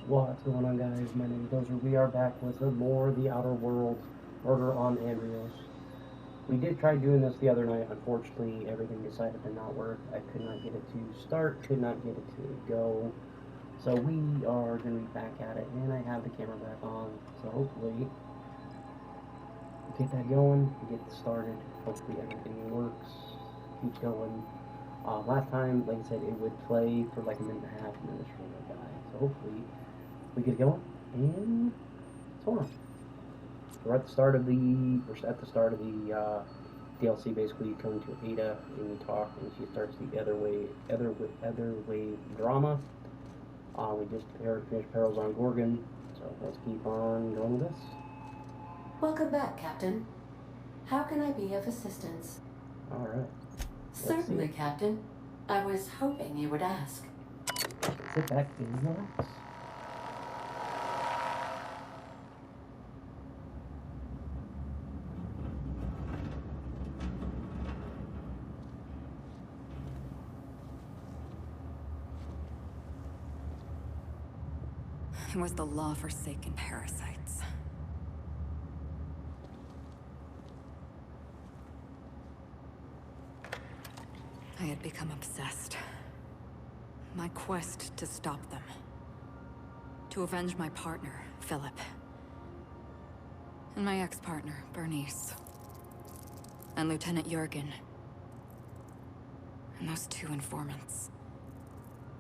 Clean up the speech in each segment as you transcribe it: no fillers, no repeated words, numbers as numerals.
What's going on, guys? My name is Dozer. We are back with more The Outer World Murder on Andrios. We did try doing this the other night. Unfortunately, everything decided to not work. I could not get it to start, could not get it to go. So we are going to be back at it, and I have the camera back on. So hopefully, get that going, get it started. Hopefully everything works, keeps going. Last time, like I said, it would play for like a minute and a half, and then the stream would die. So hopefully we get going, and so on. We're at the start of the DLC. Basically, you come to Ada and you talk, and she starts the Aetherwave drama. We just finished Perils on Gorgon, so let's keep on going with this. Welcome back, Captain. How can I be of assistance? All right. Certainly, Captain. I was hoping you would ask. Sit back and relax. It was the law-forsaken parasites. I had become obsessed. My quest to stop them. To avenge my partner, Philip. And my ex-partner, Bernice. And Lieutenant Jurgen. And those two informants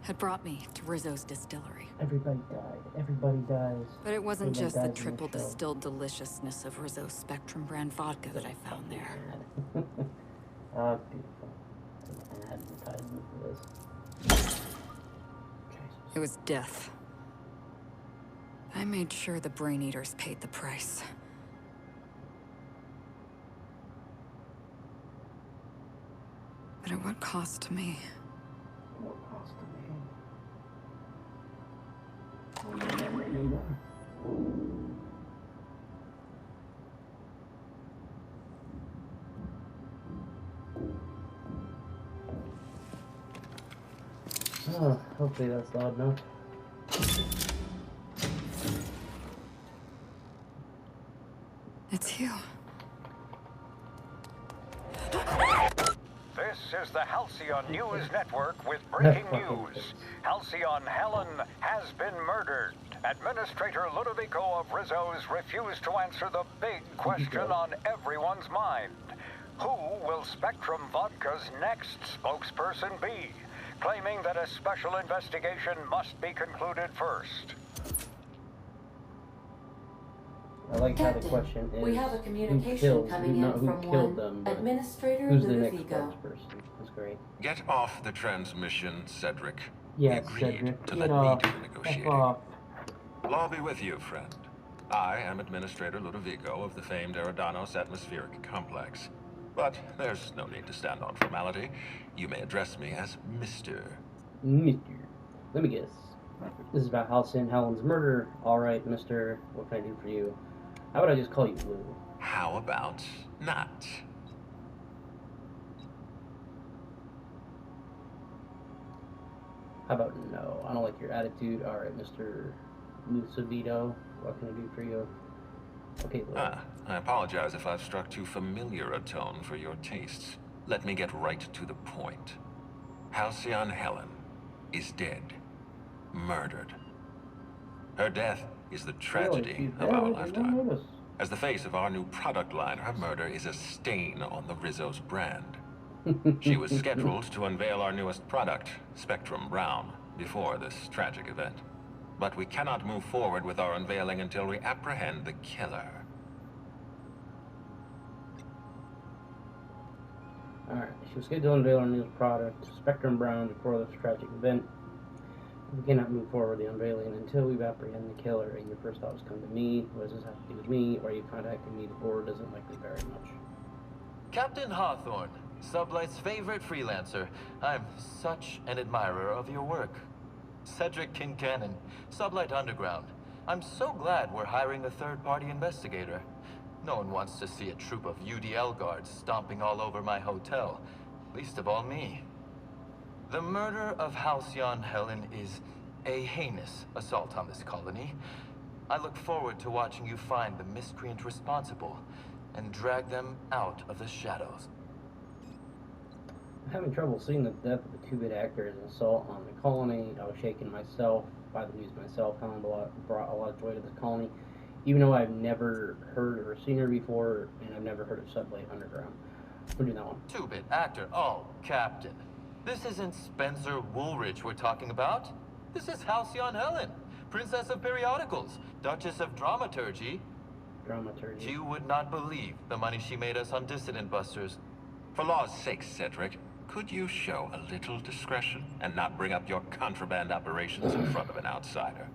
had brought me to Rizzo's distillery. Everybody died. Everybody dies. But it wasn't Everybody just the dies in triple this show. distilled deliciousness of Rizzo's Spectrum brand vodka that I found there. Beautiful. An advertisement for this. Jesus. It was death. I made sure the Brain Eaters paid the price. But at what cost to me? What cost to me? Oh, hopefully that's loud enough. It's you. This is the Halcyon News Network with breaking news. Halcyon Helen has been murdered. Administrator Ludovico of Rizzo's refused to answer the big question on everyone's mind. Who will Spectrum Vodka's next spokesperson be? Claiming that a special investigation must be concluded first. I like how the Captain, question is we have a communication who killed, coming not in who from killed one them, but Administrator who's the next Ludovico. spokesperson. That's great. Get off the transmission, Cedric. Yes, We agreed Cedric, to get let off. me do the F negotiating. off. Law be with you, friend. I am Administrator Ludovico of the famed Eridanos Atmospheric Complex. But there's no need to stand on formality. You may address me as Mr. Mr. Let me guess. This is about Halcyon Helen's murder. Alright, Mr. What can I do for you? How about I just call you Lou? How about not? How about no? I don't like your attitude. Alright, Mr. Lucevito. What can I do for you? Okay, Lou. I apologize if I've struck too familiar a tone for your tastes. Let me get right to the point. Halcyon Helen is dead. Murdered. Her death is the tragedy of our lifetime. As the face of our new product line, her murder is a stain on the Rizzo's brand. She was scheduled to unveil our newest product, Spectrum Brown, before this tragic event. But we cannot move forward with our unveiling until we apprehend the killer. Alright, she was scheduled to unveil our newest product, Spectrum Brown, before this tragic event. We cannot move forward with the unveiling until we've apprehended the killer, and your first thought was come to me. What does this have to do with me? Or are you contacting me? The board doesn't like me very much. Captain Hawthorne, Sublight's favorite freelancer. I'm such an admirer of your work. Cedric Kincannon, Sublight Underground. I'm so glad we're hiring a third-party investigator. No one wants to see a troop of UDL guards stomping all over my hotel. Least of all me. The murder of Halcyon Helen is a heinous assault on this colony. I look forward to watching you find the miscreant responsible and drag them out of the shadows. I'm having trouble seeing the death of the 2-bit actor as an assault on the colony. I was shaken myself by the news myself. Helen brought a lot of joy to this colony, even though I've never heard or seen her before, and I've never heard of Sublight Underground. We'll do that one. 2-bit actor? Oh, Captain. This isn't Spencer Woolridge we're talking about. This is Halcyon Helen, Princess of Periodicals, Duchess of Dramaturgy. Dramaturgy. You would not believe the money she made us on Dissident Busters. For law's sake, Cedric, could you show a little discretion and not bring up your contraband operations in front of an outsider?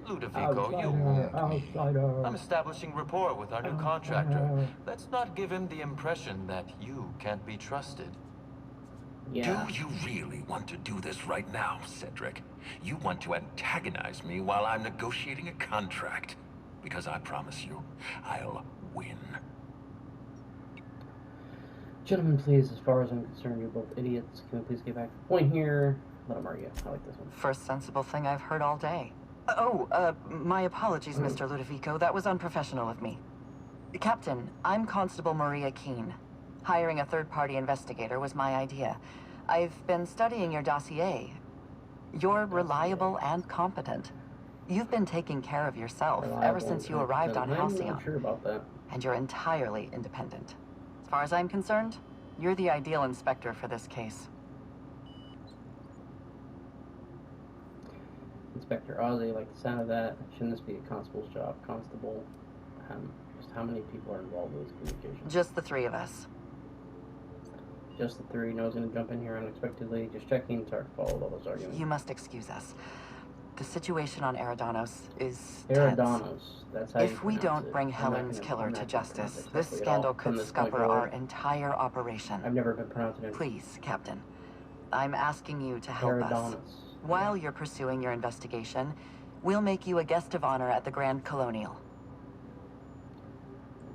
Ludovico, you wound me. I'm establishing rapport with our new contractor. Let's not give him the impression that you can't be trusted. Yeah. Do you really want to do this right now, Cedric? You want to antagonize me while I'm negotiating a contract? Because I promise you, I'll win. Gentlemen, please, as far as I'm concerned, you're both idiots. Can we please get back to the point here? Let him argue. I like this one. First sensible thing I've heard all day. My apologies, Mr. Ludovico. That was unprofessional of me. Captain, I'm Constable Maria Keene. Hiring a third-party investigator was my idea. I've been studying your dossier. You're reliable and competent. You've been taking care of yourself ever since you arrived on Halcyon. I'm not sure about that. And you're entirely independent. As far as I'm concerned, you're the ideal inspector for this case. Inspector Ozzy, like the sound of that. Shouldn't this be a constable's job? Constable, just how many people are involved with this communication? Just the three of us. Just the three. No one's going to jump in here unexpectedly. Just checking. It's hard to follow all those arguments. You must excuse us. The situation on Eridanos is Eridanos. tense. That's how If we don't bring Helen's killer to justice, this scandal could scupper our entire operation. I've never been pronouncing it. Please, Captain. I'm asking you to help us. Eridanos. While you're pursuing your investigation, we'll make you a guest of honor at the Grand Colonial.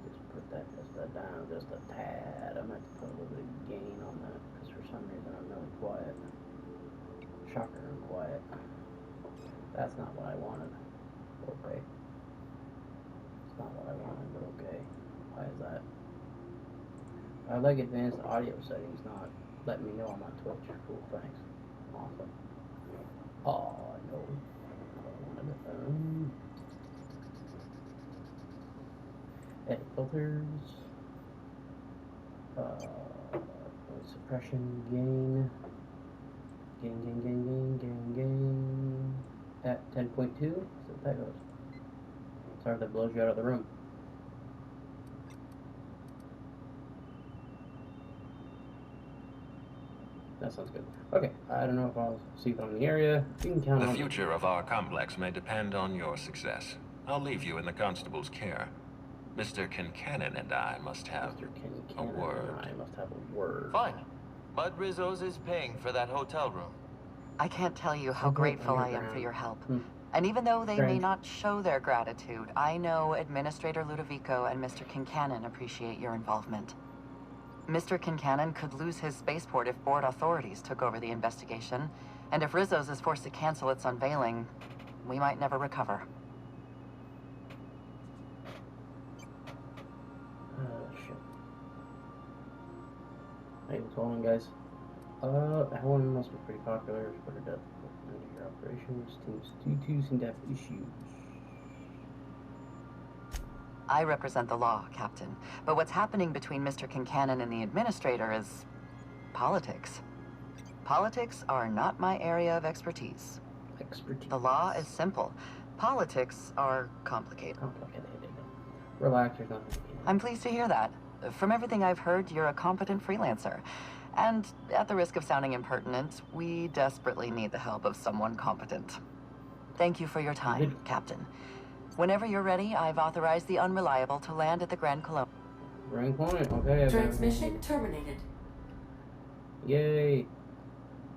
Just put that down just a tad. I might put a little bit of gain on that because for some reason I'm really quiet. Shocker, I'm quiet. That's not what I wanted. Okay. It's not what I wanted, but okay. Why is that? I like advanced audio settings, not letting me know I'm on Twitch. Cool, thanks. Awesome. Oh, no. I wanted edit filters. Suppression, gain. Gain. At 10.2, so that goes. Sorry if that blows you out of the room. That sounds good. Okay, I don't know if I'll see them in the area. You can count on The future of our complex may depend on your success. I'll leave you in the constable's care. Mr. Kincannon and I must have a word. I must have a word. Fine. Bud Rizzo's is paying for that hotel room. I can't tell you how grateful I am for your help. And even though they may not show their gratitude, I know Administrator Ludovico and Mr. Kincannon appreciate your involvement. Mr. Kincannon could lose his spaceport if board authorities took over the investigation, and if Rizzo's is forced to cancel its unveiling, we might never recover. Shit. Hey, what's going on, guys? Helen must be pretty popular. Put her death into your operations. Teams 2 seem to have issues. I represent the law, Captain. But what's happening between Mr. Kincannon and the Administrator is politics. Politics are not my area of expertise. The law is simple. Politics are complicated. Relax, there's nothing to do. I'm pleased to hear that. From everything I've heard, you're a competent freelancer. And at the risk of sounding impertinent, we desperately need the help of someone competent. Thank you for your time, Captain. Whenever you're ready, I've authorized the Unreliable to land at the Grand Colonial. Grand Colonial, okay. Transmission terminated. Yay.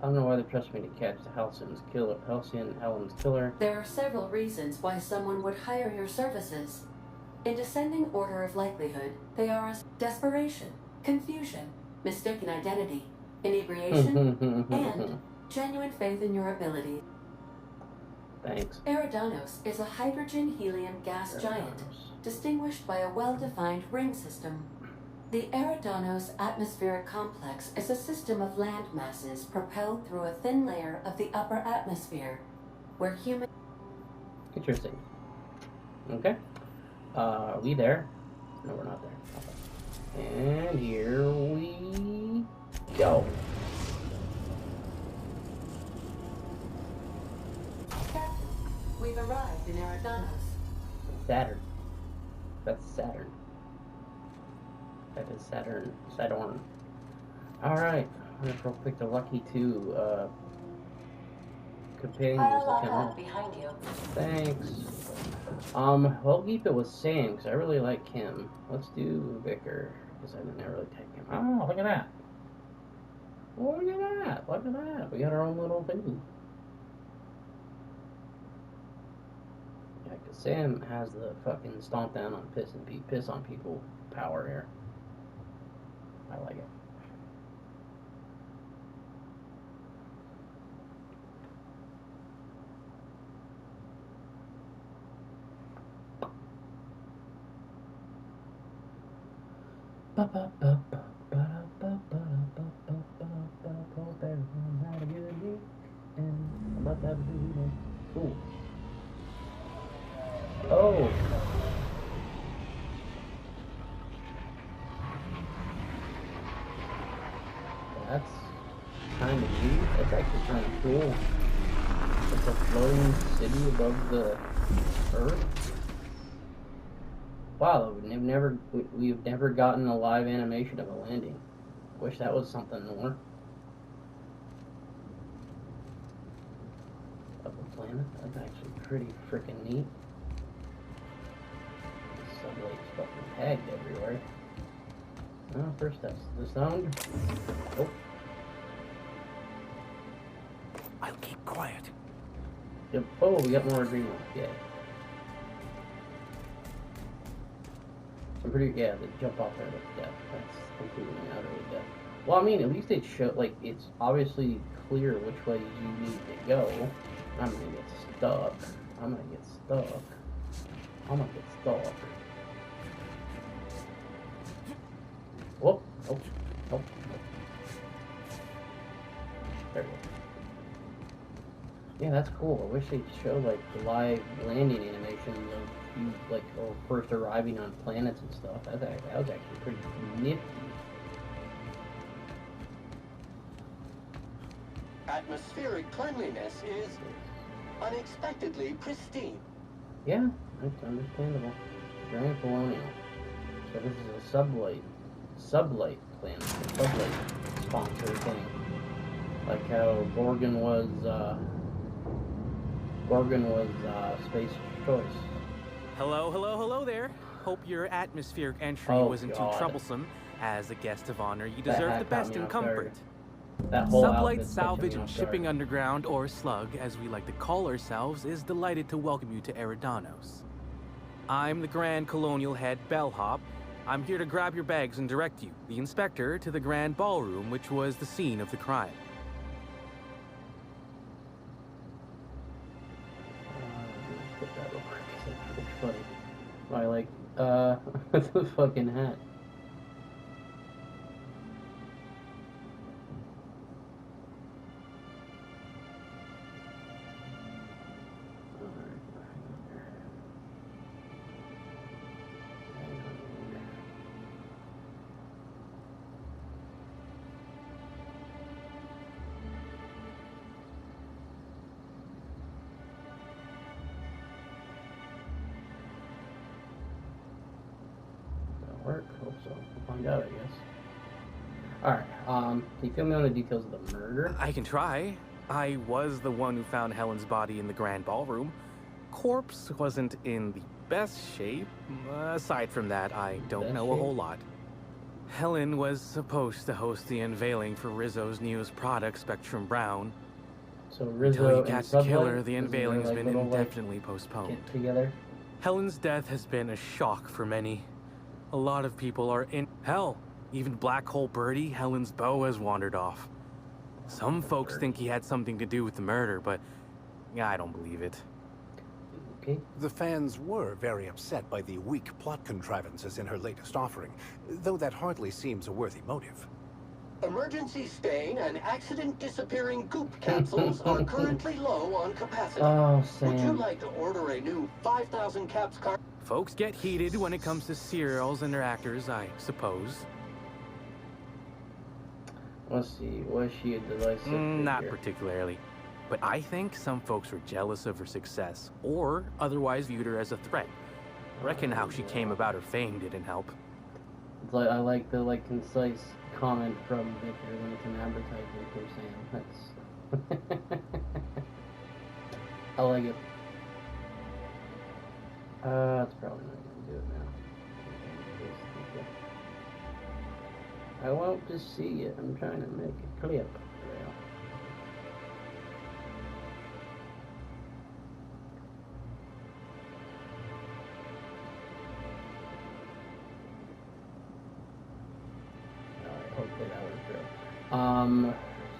I don't know why they trust me to catch the Halcyon Helen's killer. There are several reasons why someone would hire your services. In descending order of likelihood, they are as desperation, confusion, mistaken identity, inebriation, and genuine faith in your abilities. Thanks. Eridanos is a hydrogen-helium gas giant, distinguished by a well-defined ring system. The Eridanos atmospheric complex is a system of land masses propelled through a thin layer of the upper atmosphere, where human... Interesting. Okay. Are we there? No, we're not there. Okay. And here we go. Captain, we've arrived in Eridanos. Saturn. That's Saturn. That is Saturn. Saturn. Alright. Real quick, the Lucky 2 companions account. Behind you. Thanks. Holgeepa was saying, because I really like him. Let's do Vicar, because I didn't really take him. Oh, look at that. Look at that. Look at that. We got our own little thing. Yeah, because Sam has the fucking stomp down on piss on people power here. I like it. Cool. Oh. That's kind of neat. That's actually kind of cool. It's a floating city above the earth. Wow, we've never gotten a live animation of a landing. Wish that was something more. Of a planet. That's actually pretty freaking neat. The subway's fucking tagged everywhere. Oh, first that's the sound. Oh. I'll keep quiet. Yep. Oh, we got more agreement. Yeah. I'm pretty, yeah, the jump off there with death. That's completely and utterly death. Well, I mean, at least it showed, like, it's obviously clear which way you need to go. I'm gonna get stuck. I'm gonna get stuck. I'm gonna get stuck. Whoop. Oh. Oh. There we go. Yeah, that's cool. I wish they'd show, like, the live landing animations of you, like, or first arriving on planets and stuff. That was actually pretty nifty. Atmospheric cleanliness is unexpectedly pristine. Yeah, that's understandable. Grand Colonial. So this is a sublight planet, a sublight sponsor thing. Like how Gorgon was Space Choice. Hello there. Hope your atmospheric entry Oh, wasn't God. too troublesome. As a guest of honor, you That deserve hat the caught best me in off comfort. guard. That whole Sublight outfit's Salvage catching me and off Shipping guard. Underground, or Slug, as we like to call ourselves, is delighted to welcome you to Eridanos. I'm the Grand Colonial Head Bellhop. I'm here to grab your bags and direct you, the inspector, to the Grand Ballroom, which was the scene of the crime. Put that real quick, 'cause that's pretty funny. I like, what's the fucking hat? Work? Hope so. We'll find out, I guess. Alright, can you fill me on the details of the murder? I can try. I was the one who found Helen's body in the Grand Ballroom. Corpse wasn't in the best shape. Aside from that, I don't know a whole lot. Helen was supposed to host the unveiling for Rizzo's newest product, Spectrum Brown. So Rizzo Until you and catch the Sublight, killer, the isn't there, unveiling's like, been little, like, indefinitely postponed. get together? Helen's death has been a shock for many. A lot of people are in... Hell, even Black Hole Birdie, Helen's beau, has wandered off. Some folks think he had something to do with the murder, but I don't believe it. Okay. The fans were very upset by the weak plot contrivances in her latest offering, though that hardly seems a worthy motive. Emergency stain and accident disappearing goop capsules are currently low on capacity. Oh, Would you Sam. like to order a new 5,000 caps car? Folks get heated when it comes to serials and their actors, I suppose. Let's see. Was she a divisive Not figure? particularly. But I think some folks were jealous of her success, or otherwise viewed her as a threat. Reckon how she came about her fame didn't help. It's like, I like the concise comment from Victor when it's an advertisement for Sam. That's I like it. That's probably not gonna do it now. I won't just see it. I'm trying to make a clip.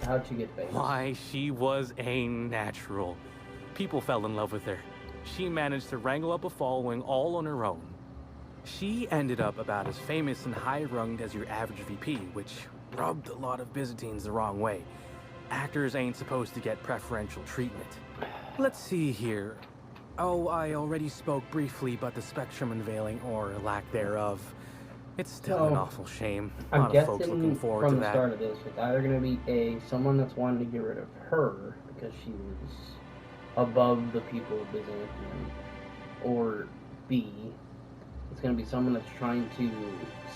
How'd she get famous? Why, she was a natural. People fell in love with her. She managed to wrangle up a following all on her own. She ended up about as famous and high-runged as your average VP, which rubbed a lot of Byzantines the wrong way. Actors ain't supposed to get preferential treatment. Let's see here. Oh, I already spoke briefly about the spectrum unveiling, or lack thereof. It's still an awful shame. A lot of folks looking forward to that. From the start of this, it's either going to be someone that's wanting to get rid of her because she was above the people of Byzantium, or B, it's going to be someone that's trying to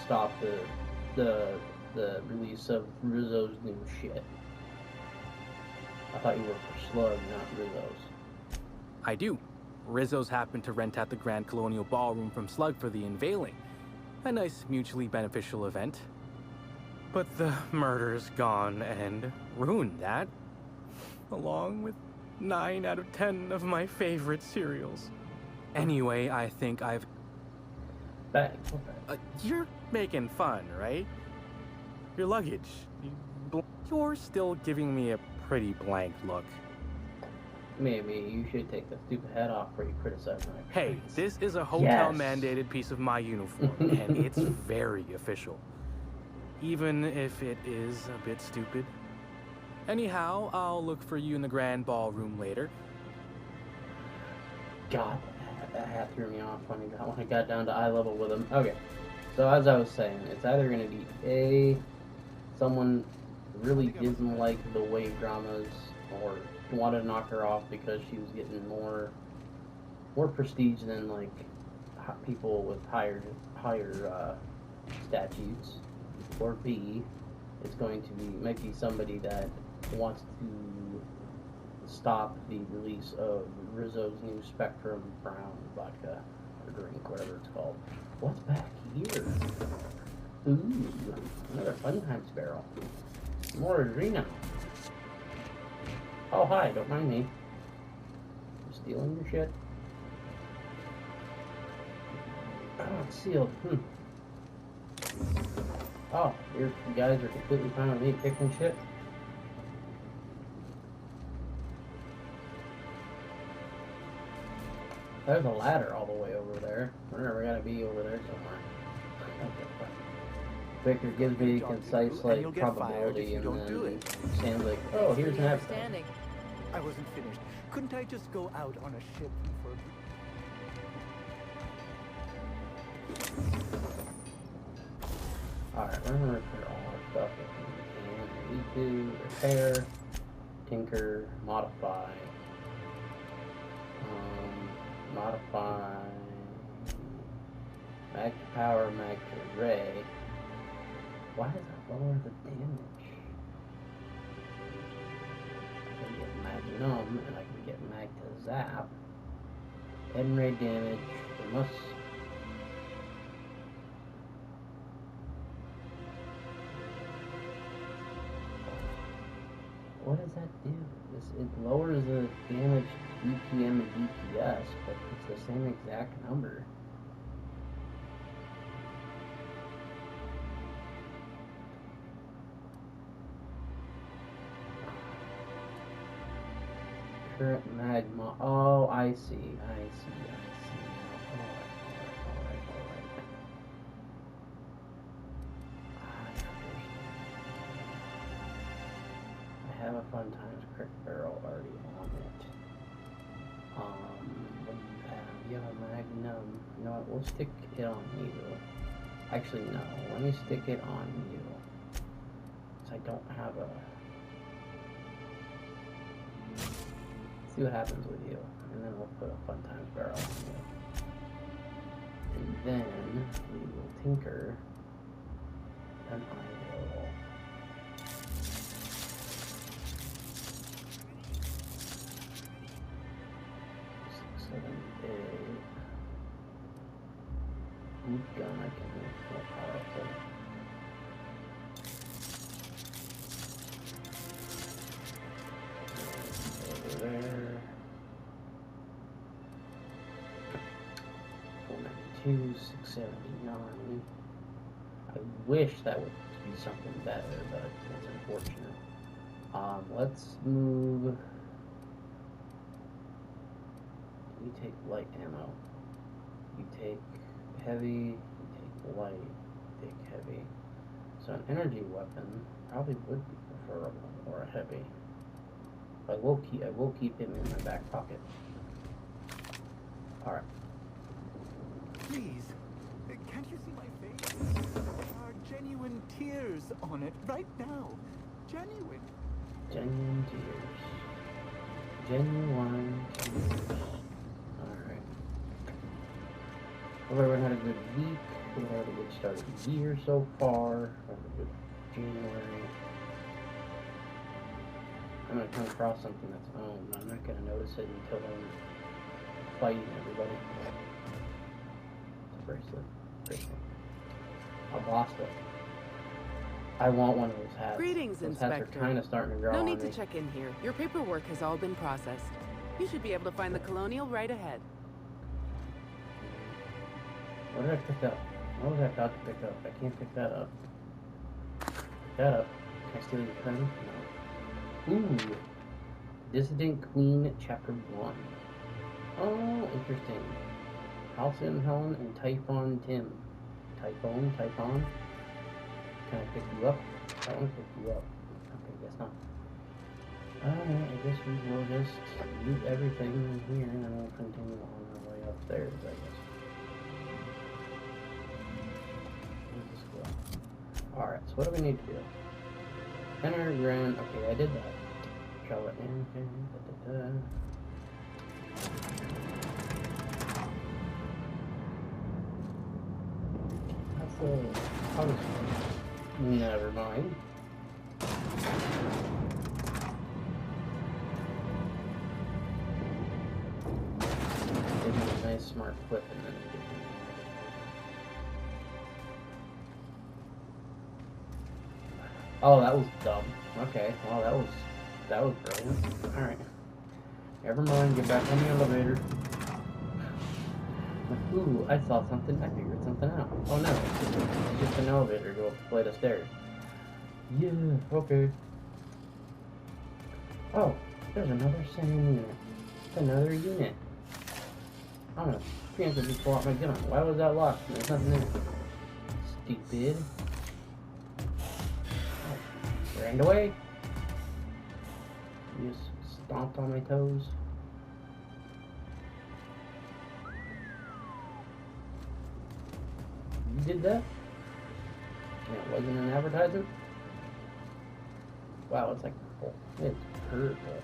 stop the release of Rizzo's new shit. I thought you were for Slug, not Rizzo's. I do. Rizzo's happened to rent out the Grand Colonial Ballroom from Slug for the unveiling. A nice mutually beneficial event. But the murder's gone and ruined that, along with 9 out of 10 of my favorite cereals. Anyway, I think I've... you're making fun, right? Your luggage. You're still giving me a pretty blank look. Maybe you should take the stupid hat off before you criticize my Hey, friends. this is a hotel-mandated piece of my uniform, and it's very official. Even if it is a bit stupid. Anyhow, I'll look for you in the grand ballroom later. God, that hat threw me off when I got down to eye level with him. Okay, so as I was saying, it's either going to be someone really didn't like the wave dramas, or wanted to knock her off because she was getting more prestige than people with higher statutes, or B, it's going to might be somebody that wants to stop the release of Rizzo's new Spectrum Brown vodka or drink, whatever it's called. What's back here? Ooh, another Fun Times barrel. More Adreno. Oh, hi, don't mind me. I'm stealing your shit. Oh, it's sealed. Oh, you guys are completely fine with me picking shit? There's a ladder all the way over there. We're never gonna be over there somewhere. Okay, Victor gives me concise probability, and then Sam's like, "Oh, here's an abstract." I wasn't finished. Couldn't I just go out on a ship for a... Alright, we're gonna repair all our stuff if we can. We need to repair, tinker, modify, mag to power, mag to ray. Why does that lower the damage? I can get magnum, and I can get mag to zap. And ray damage, it must... What does that do? It lowers the damage BPM and DPS, but it's the same exact number. Accurate magma. Oh, I see. Alright. I have a Fun Times Crick Barrel already on it. What do you have? You have a Magnum. You know what? We'll stick it on you. Actually, no. Let me stick it on you. Because I don't have a... See what happens with you. And then we'll put a Fun Times Barrel on you. And then we will tinker. And I will... 6, 7, 8. Boot gun, I can make more powerful. Over there. 492, 679. I wish that would be something better, but that's unfortunate. Let's move. You take light ammo. You take heavy. You take light. You take heavy. So an energy weapon probably would be preferable, or a heavy. I will keep him in my back pocket. All right. Please, can't you see my face? There are genuine tears on it right now. Genuine. Genuine tears. Genuine tears. Alright. Hope everyone had a good week. We had a good start of the year so far. Had a good January. I'm gonna come across something that's owned. I'm not gonna notice it until I'm fighting everybody. It's a bracelet. A bracelet. I want one of those hats. Greetings, those Inspector. hats are kind of starting to grow No on need me. to check in here. Your paperwork has all been processed. You should be able to find the Colonial right ahead. What did I pick up? What was I about to pick up? I can't pick that up. Pick that up. Can I steal your pen? No. Ooh. Dissident Queen, Chapter 1. Oh, interesting. Halcyon Helen and Typhon Tim. Typhon? Can I pick you up? I want to pick you up. Okay, guess not. Alright, I guess we will just loot everything in here and then we'll continue on our way upstairs, I guess. Where's this go? Alright, so what do we need to do? Enter ground. Okay, I did that. Travel in. Okay. Never mind. Give me a nice smart flip and then give me... Oh, that was dumb. Okay, well that was brilliant. Alright. Never mind, get back on the elevator. Ooh, I saw something. I figured something out. Oh no, it's just an elevator to go up a flight of stairs. Yeah, okay. Oh, there's another sand unit. It's another unit. I'm gonna preemptively pull out my gun. Why was that locked? There's nothing in it. Stupid. Oh, ran away. You just stomped on my toes. You did that? And it wasn't an advertisement? Wow, it's like purple. It's purple.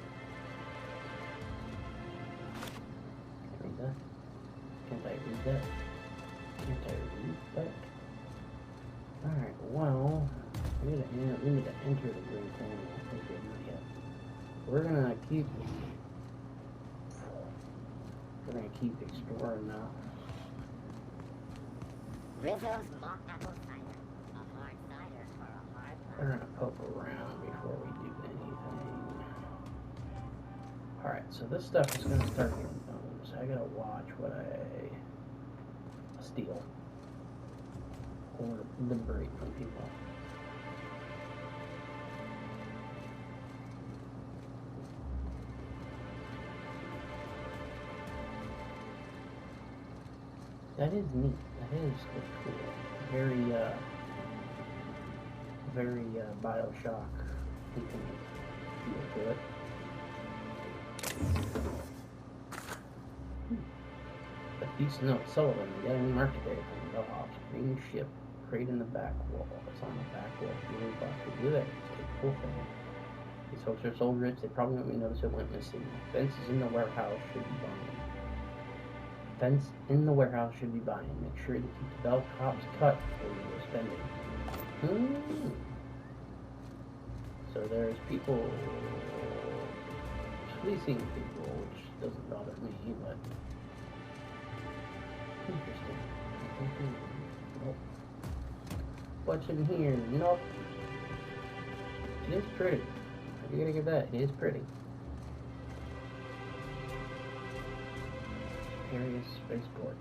Can I read that? Can't I read that? Can't I read that? Alright, well, we need to enter the Green Colonial. Okay, not yet. We're gonna keep exploring now. Rizzo's mock apple cider. A hard cider for a hard time. We're gonna poke around before we do anything. Alright, so this stuff is gonna start getting bones. I gotta watch what I steal. Or liberate from people. That is neat. That is cool. Very, Bioshock. You can feel to it. A decent note. Sullivan, the enemy architect on the Bellhops. Green ship. Crate in the back wall. It's on the back wall. Really busted. Do that. It's a cool thing. These folks are so rich, they probably won't even notice it went missing. Fences in the warehouse should be buying. Fence in the warehouse should be buying. Make sure to keep the bell cops cut before you go spending. So there's people fleecing people, which doesn't bother me, but interesting. Nope. What's in here? Nope. It is pretty. You gotta get that. It is pretty. Curious spaceport.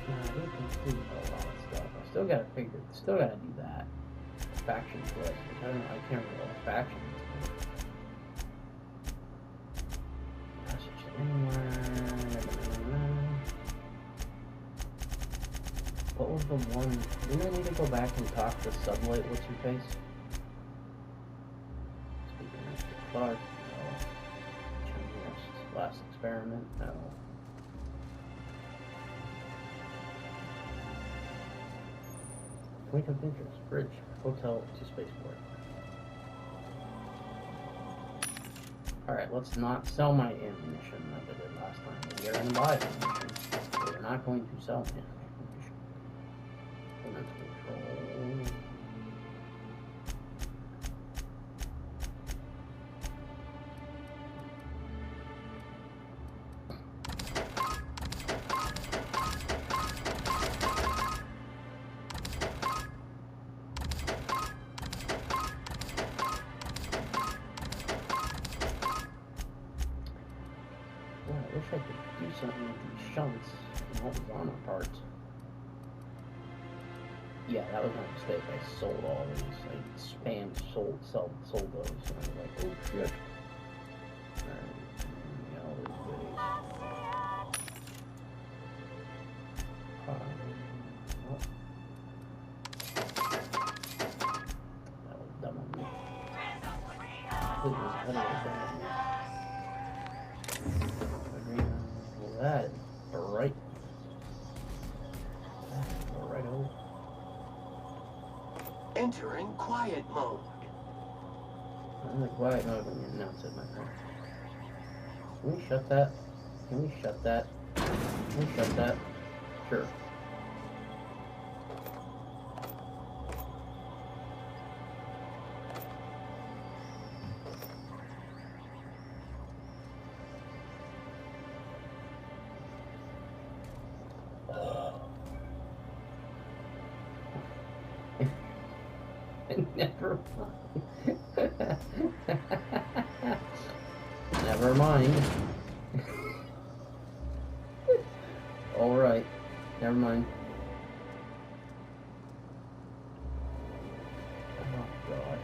Nah, I didn't complete a lot of stuff. I still gotta do that. Factions list. I can't remember all the factions. Message anywhere. What was the one? Didn't I need to go back and talk to Sublight? What's your face? Speaking of Clark, no. Chinese last experiment, no. Point of interest, bridge, hotel to spaceport. Alright, let's not sell my ammunition like I did last time. We're going to buy ammunition. We're not going to sell ammunition. Control. Well, I wish I could do something with these shunts and all the armor parts. Yeah, that was my mistake. I sold all these. I spammed sold those. And I was like, oh shit. Alright. Yeah, all these goodies. Oh. That was dumb on me. That is bright. Righto. Entering quiet mode. I'm in quiet mode when you announce it, my friend. Can we shut that? Can we shut that? Can we shut that? Sure. Never mind. Never mind. Alright. Never mind. Oh god.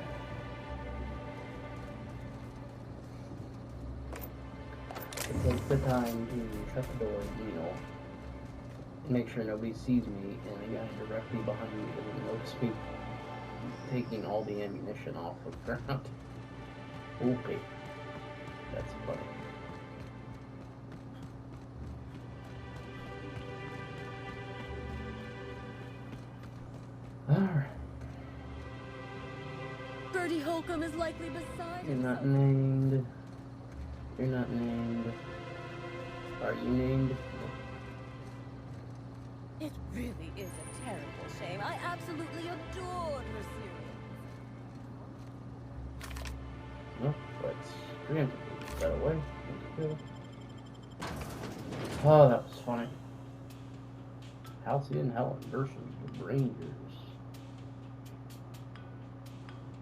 It takes the time to shut the door, you know, make sure nobody sees me, and the guy directly behind me doesn't notice me taking all the ammunition off the ground. Okay. That's funny. Alright. Bertie Holcomb is likely beside You're not named. You're not named. Are you named? It really is a terrible shame. I absolutely adored her series. No, let's preemptively put that away. Oh, that was funny. Halcyon Helen versus the Rangers.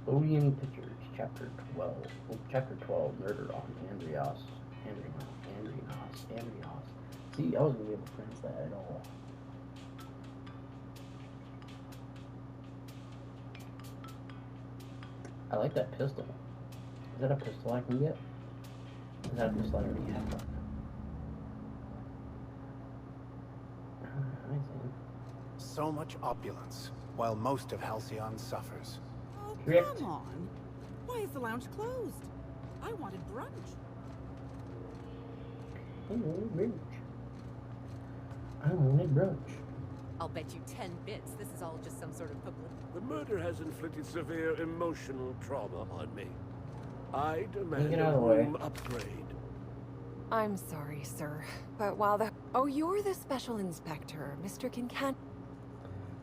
Odium Pictures, Chapter 12. Oh, Chapter 12, Murder on Andreas. See, I wasn't able to pronounce that at all. I like that pistol. Is that a pistol I can get? Is that a pistol I already have? so much opulence, while most of Halcyon suffers. Oh, Correct. come on. Why is the lounge closed? I wanted brunch. I wanted brunch. I wanted brunch. I'll bet you 10 bits this is all just some sort of public. The murder has inflicted severe emotional trauma on me. I demand Get a out of the way. room upgrade. I'm sorry, sir, but while the... Oh, you're the special inspector, Mr. Kincan...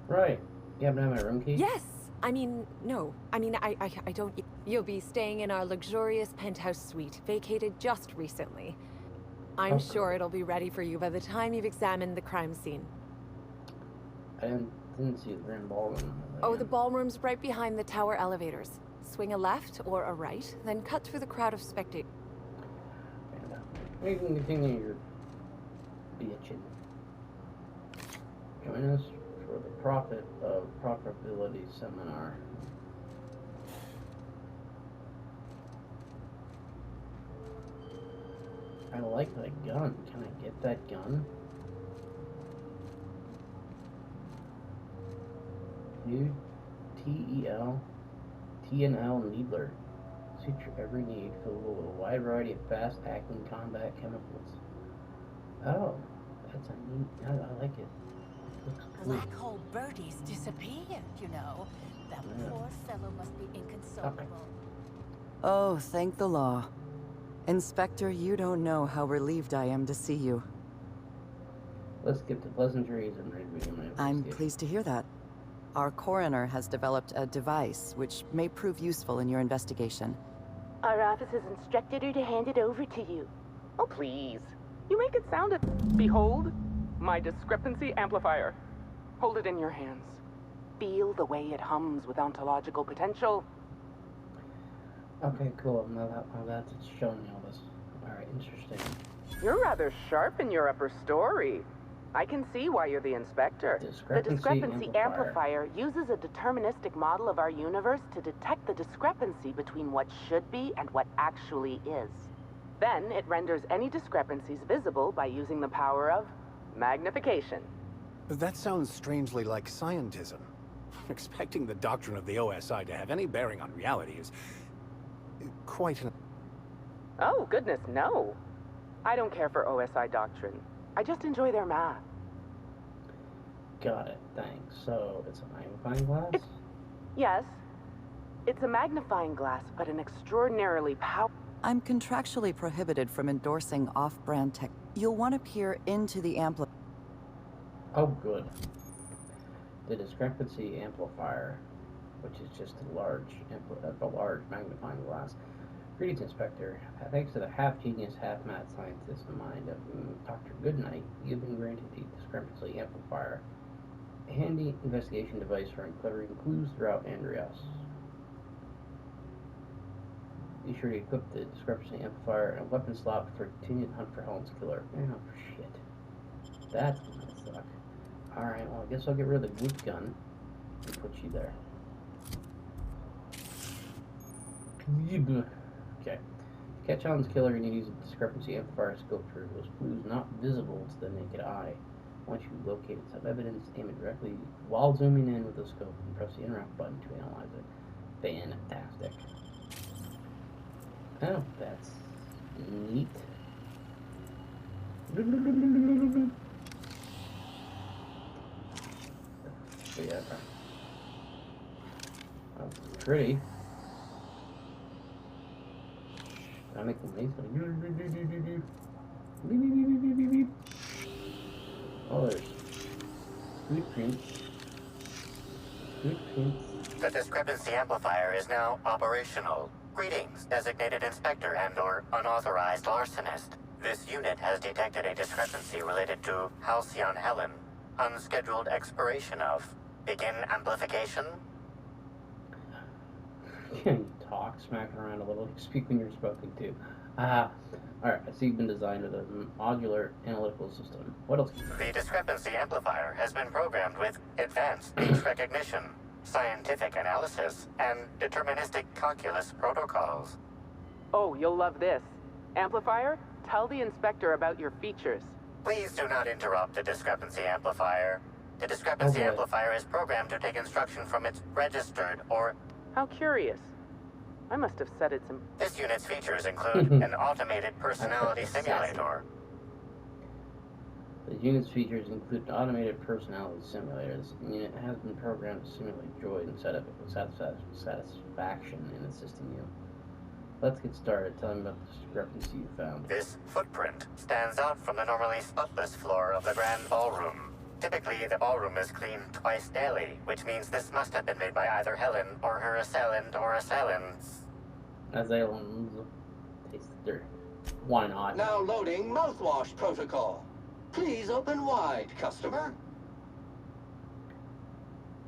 Right. You happen to have my room key? Yes! I mean, no. I mean, I don't... You'll be staying in our luxurious penthouse suite, vacated just recently. I'm sure it'll be ready for you by the time you've examined the crime scene. I didn't see the grand ballroom. Oh, the ballroom's right behind the tower elevators. Swing a left or a right, then cut through the crowd of spectators. You can continue your bitching. Join us for the Profit of Profitability Seminar. I like that gun. Can I get that gun? New TNL Needler. Suit your every need, filled with a wide variety of fast-acting combat chemicals. Oh, that's a neat... I like it. Looks cool. Black hole birdies disappeared, you know. That poor fellow must be inconsolable. Oh, thank the law. Inspector, you don't know how relieved I am to see you. Let's get to pleasantries and ready to begin my I'm investigation. pleased to hear that. Our coroner has developed a device which may prove useful in your investigation. Our office has instructed her to hand it over to you. Oh, please. You make it sound... Behold, my discrepancy amplifier. Hold it in your hands. Feel the way it hums with ontological potential. Okay, cool. Now that's showing me all this. Alright, interesting. You're rather sharp in your upper story. I can see why you're the inspector. The discrepancy amplifier uses a deterministic model of our universe to detect the discrepancy between what should be and what actually is. Then it renders any discrepancies visible by using the power of magnification. That sounds strangely like scientism. Expecting the doctrine of the OSI to have any bearing on reality is quite an... Oh, goodness, no. I don't care for OSI doctrine. I just enjoy their math. Got it, thanks. So, it's a magnifying glass? Yes. It's a magnifying glass, but an extraordinarily powerful... I'm contractually prohibited from endorsing off-brand tech. You'll want to peer into the Oh, good. The discrepancy amplifier, which is just a large magnifying glass. Greetings, Inspector. Thanks to the half-genius, half-mad scientist mind of Dr. Goodnight, you've been granted the discrepancy amplifier, a handy investigation device for uncovering clues throughout Andreas. Be sure to equip the discrepancy amplifier and a weapon slot for continued hunt for Helen's killer. Oh, shit. That's gonna suck. Alright, well, I guess I'll get rid of the goop gun and put you there. Okay. To catch Helen's killer, you need to use a discrepancy amplifier to scope through those clues not visible to the naked eye. Once you locate some evidence, aim it directly while zooming in with the scope and press the interact button to analyze it. Fantastic. Oh, that's neat. So yeah, that's pretty. I make the maze like oh, there's footprints. The discrepancy amplifier is now operational. Greetings, designated inspector and/or unauthorized larcenist. This unit has detected a discrepancy related to Halcyon Helen. Unscheduled expiration of. Begin amplification. Can you talk, smacking around a little, speak when you're spoken to. Alright, I see you've been designed with a modular analytical system. What else? The discrepancy amplifier has been programmed with advanced speech recognition, scientific analysis, and deterministic calculus protocols. Oh, you'll love this. Amplifier, tell the inspector about your features. Please do not interrupt the discrepancy amplifier. The discrepancy amplifier is programmed to take instruction from its registered or... How curious. I must have set it some... This unit's features include an automated personality simulator. The unit's features include an automated personality simulator. This unit has been programmed to simulate joy and satisfaction in assisting you. Let's get started. Tell me about the discrepancy you found. This footprint stands out from the normally spotless floor of the grand ballroom. Typically, the ballroom is cleaned twice daily, which means this must have been made by either Helen or her assailant or assailants. Assailants. Taste the dirt. Why not? Now loading mouthwash protocol. Please open wide, customer.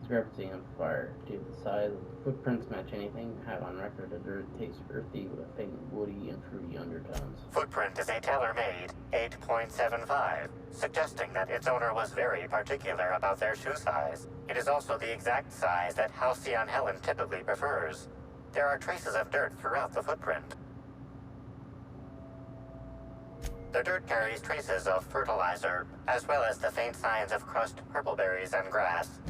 Discrepancy amplifier. Due to the size of the footprints match anything have on record. The dirt tastes earthy with a faint woody and fruity undertones. Footprint is a tailor-made 8.75, suggesting that its owner was very particular about their shoe size. It is also the exact size that Halcyon Helen typically prefers. There are traces of dirt throughout the footprint. The dirt carries traces of fertilizer, as well as the faint signs of crushed purpleberries and grass.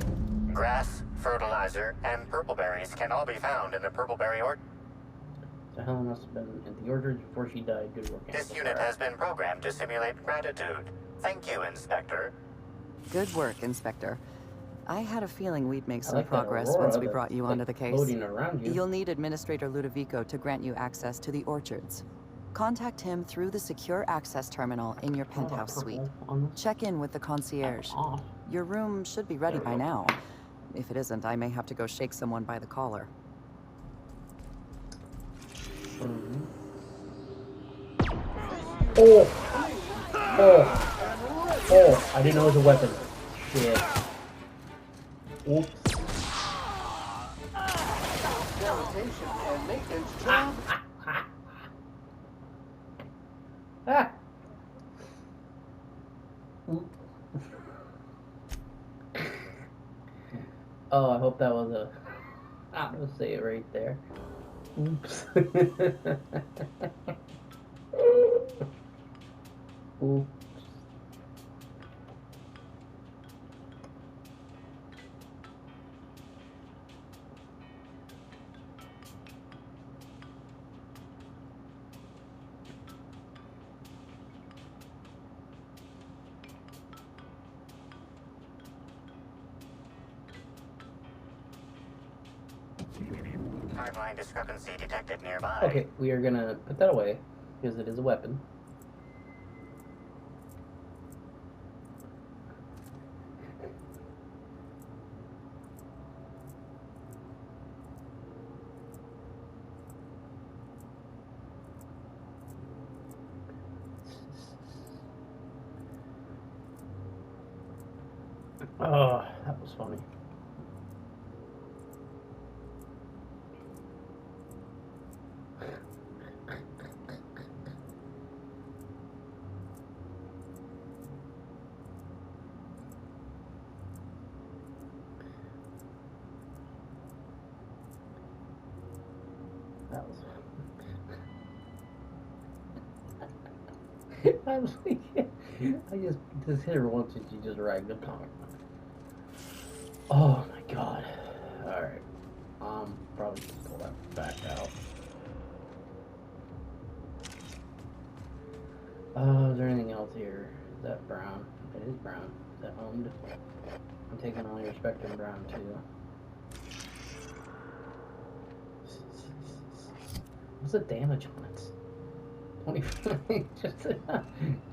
Grass, fertilizer, and purpleberries can all be found in the purpleberry orchard. So Helen must have been in the orchard before she died. Good work. This unit has been programmed to simulate gratitude. Thank you, Inspector. Good work, Inspector. I had a feeling we'd make some progress once we brought you onto the case. You'll need Administrator Ludovico to grant you access to the orchards. Contact him through the secure access terminal in your penthouse suite. Check in with the concierge. Your room should be ready by now. If it isn't, I may have to go shake someone by the collar. Oh, I didn't know it was a weapon. Shit. Oops. Sanitation and maintenance job. Ah. Oh, I hope that was a auto-save right there. Oops. Oops. Timeline discrepancy detected nearby. Okay, we are gonna put that away because it is a weapon. Oh, that was funny. That was I was like, I just hit her once and she just ragged up on me. Oh my god. Alright. Probably just pull that back out. Is there anything else here? Is that brown? It is brown. Is that owned? I'm taking all your Spectrum brown too. What's the damage on it? 25.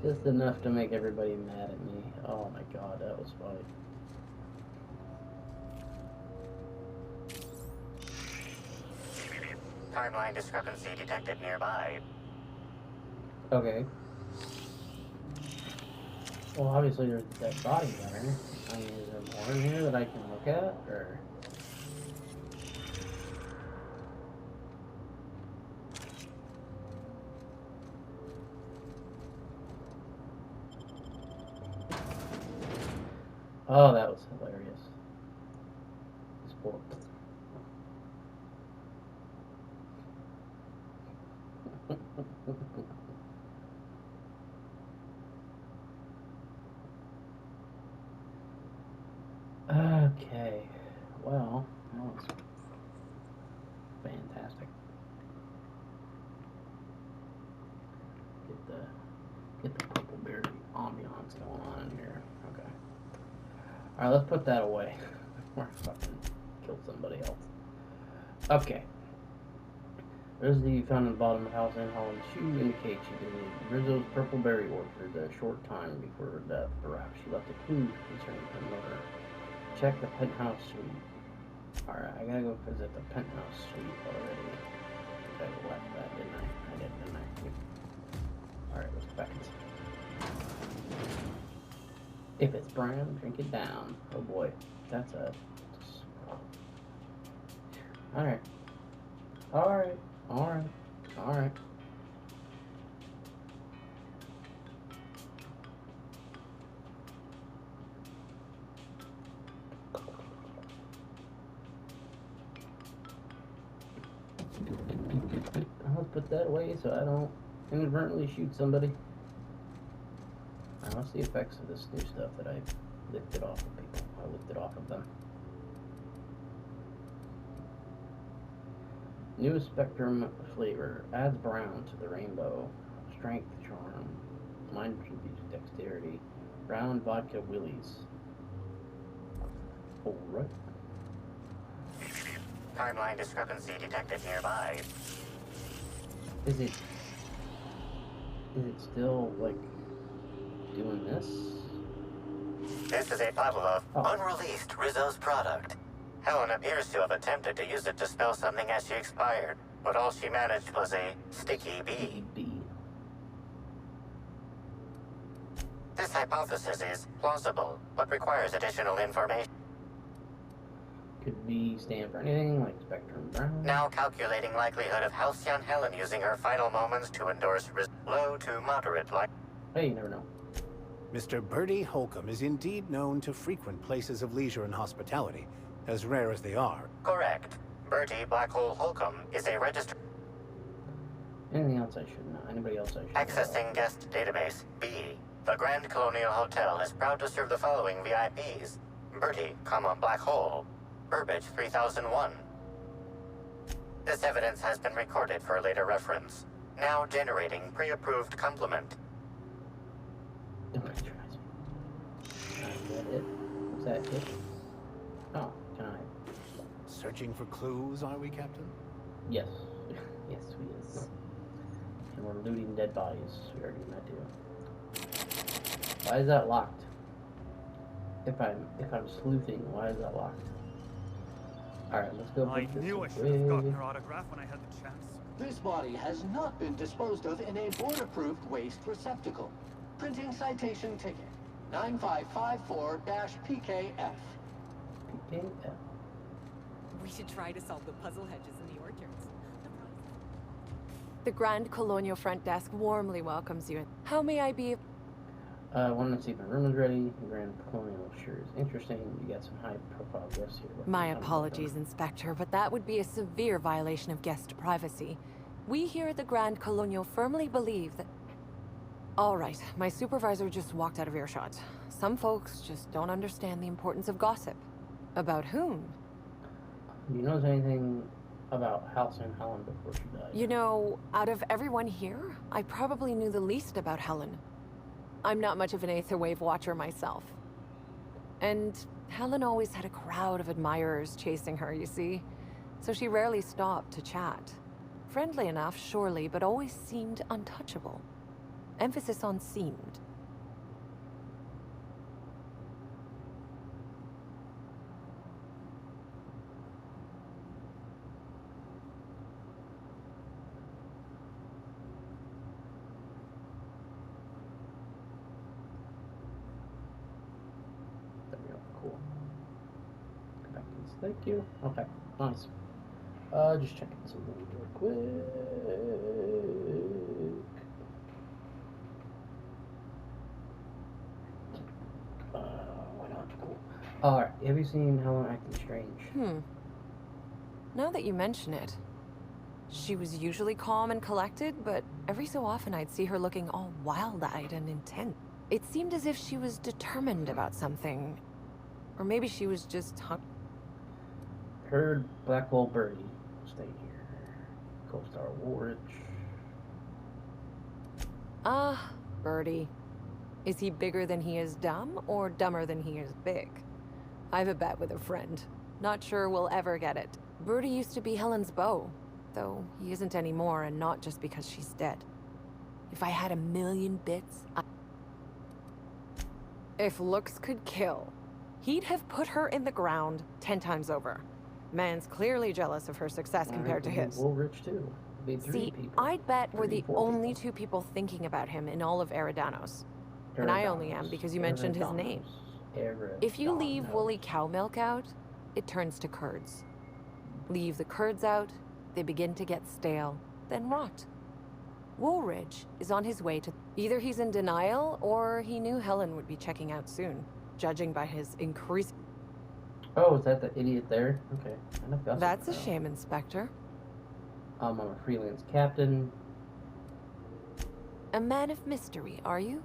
just enough to make everybody mad at me. Oh my god, that was funny. Timeline discrepancy detected nearby. Okay. Well, obviously there's a dead body there. I mean, is there more in here that I can look at, or? Oh, that was hilarious. Sport. Okay. Well, that was fantastic. Get the purple berry ambiance going on in here. Okay. Alright, let's put that away. We're fucking kill somebody else. Okay. Residue found at the bottom of Halcyon Helen's shoe indicates she visited Rizzo's Purple Berry Orchard a short time before her death. Perhaps she left a clue concerning her murder. Check the penthouse suite. Alright, I gotta go visit the penthouse suite already. I left that, didn't I? I did, didn't I? Yep. Alright, let's go back inside. If it's brown, drink it down. Oh boy, that's a... Alright. Alright. Alright. Alright. I'll put that away so I don't inadvertently shoot somebody. What's the effects of this new stuff that I lifted off of people? I lifted off of them. New spectrum flavor adds brown to the rainbow. Strength, charm, mind tribute, dexterity. Brown vodka willies. Alright. Timeline discrepancy detected nearby. Is it still like doing this? This is a bottle of unreleased Rizzo's product. Helen appears to have attempted to use it to spell something as she expired, but all she managed was a sticky bee. This hypothesis is plausible, but requires additional information. Could be stand for anything like spectrum brown. Now calculating likelihood of Halcyon Helen using her final moments to endorse low to moderate like. Hey, you never know. Mr. Bertie Holcomb is indeed known to frequent places of leisure and hospitality, as rare as they are. Correct. Bertie Black Hole Holcomb is a registered... Anything else I should know? Anybody else I should know? Accessing guest database. B. The Grand Colonial Hotel is proud to serve the following VIPs. Bertie, Black Hole. Burbage 3001. This evidence has been recorded for later reference. Now generating pre-approved complement. Don't patronize me. Is that it? Is that it? Oh, can I? Searching for clues, are we, Captain? Yes. Yes, we is. And we're looting dead bodies. We already did that too. Why is that locked? If I'm sleuthing, why is that locked? Alright, let's go. I knew I should have gotten her autograph when I had the chance. This body has not been disposed of in a board-approved waste receptacle. Printing citation ticket 9554-PKF. PKF. We should try to solve the puzzle hedges in the orchards. The Grand Colonial front desk warmly welcomes you. How may I be? Wanted to see if my room is ready. Grand Colonial sure is interesting. You got some high-profile guests here. My apologies, Inspector, but that would be a severe violation of guest privacy. We here at the Grand Colonial firmly believe that... All right, my supervisor just walked out of earshot. Some folks just don't understand the importance of gossip. About whom? Do you know anything about Halcyon Helen before she died? You know, out of everyone here, I probably knew the least about Helen. I'm not much of an Aetherwave watcher myself. And Helen always had a crowd of admirers chasing her, you see. So she rarely stopped to chat. Friendly enough, surely, but always seemed untouchable. Emphasis on seemed. Cool. Go back to this. Thank you. Okay, nice. Just checking something real quick. Why not? Cool. Alright, have you seen Helen acting strange? Now that you mention it, she was usually calm and collected, but every so often I'd see her looking all wild-eyed and intense. It seemed as if she was determined about something. Or maybe she was just Heard Blackwell Birdie. Stay here. Co-star Woolrich. Ah, Birdie. Is he bigger than he is dumb, or dumber than he is big? I have a bet with a friend. Not sure we'll ever get it. Birdie used to be Helen's beau, though he isn't anymore, and not just because she's dead. If I had 1,000,000 bits, If looks could kill, he'd have put her in the ground 10 times over. Man's clearly jealous of her success compared to his. Woolrich too. See, I'd bet we're the only two people thinking about him in all of Eridanos. And I only am because you mentioned his name. If you leave woolly cow milk out, it turns to curds. Leave the curds out, they begin to get stale, then rot. Woolrich is on his way to... Either he's in denial, or he knew Helen would be checking out soon, judging by his increased... Oh, is that the idiot there? Okay. That's a shame, Inspector. I'm a freelance captain. A man of mystery, are you?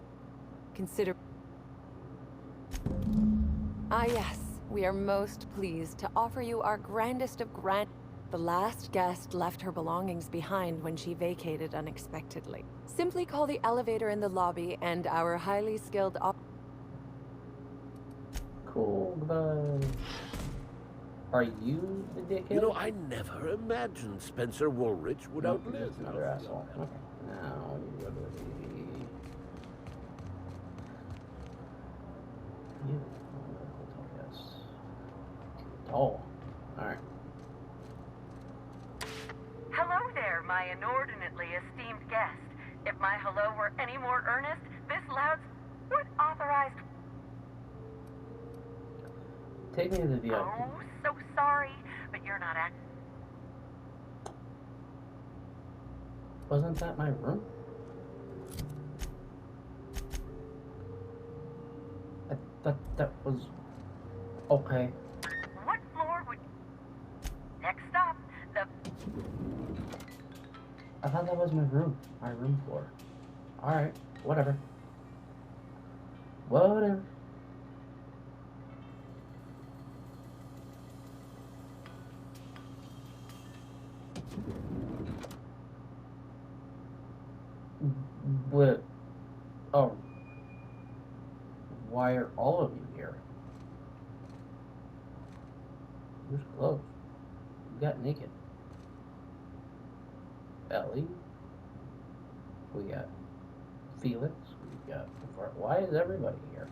Consider... Ah, yes. We are most pleased to offer you our grandest of grand... The last guest left her belongings behind when she vacated unexpectedly. Simply call the elevator in the lobby and our highly skilled Cool, goodbye. Are you the dickhead? You know, I never imagined Spencer Woolrich would outlive another asshole. Okay. Now you go to you. Yes. Oh. Alright. Hello there, my inordinately esteemed guest. If my hello were any more earnest, this loud would authorized... Take me to the VIP. Oh, so sorry, but you're not act... Wasn't that my room? I thought that was... Okay. What floor would... Next stop, the... I thought that was my room floor. Alright, whatever. Whatever. What? Oh. Why are all of you here? Who's close? You got naked. Ellie. We got Felix. We got... Why is everybody here?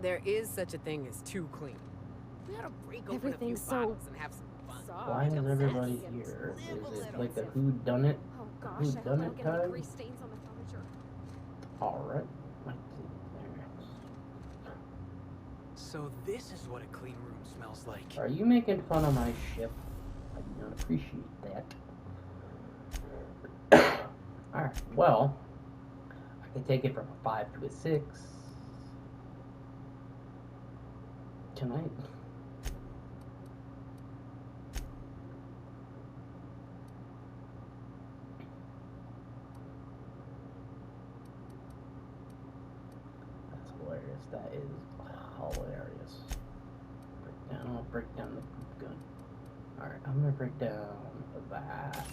There is such a thing as too clean. We ought to break open a few bottles and have some fun. Why is everybody here? Is it like a whodunit? Whodunit time? Alright. So this is what a clean room smells like. Are you making fun of my ship? I do not appreciate that. Alright, well, I can take it from a 5 to a 6 tonight. That's hilarious. That is hilarious. I'll break down the poop gun. Alright, I'm gonna break down that.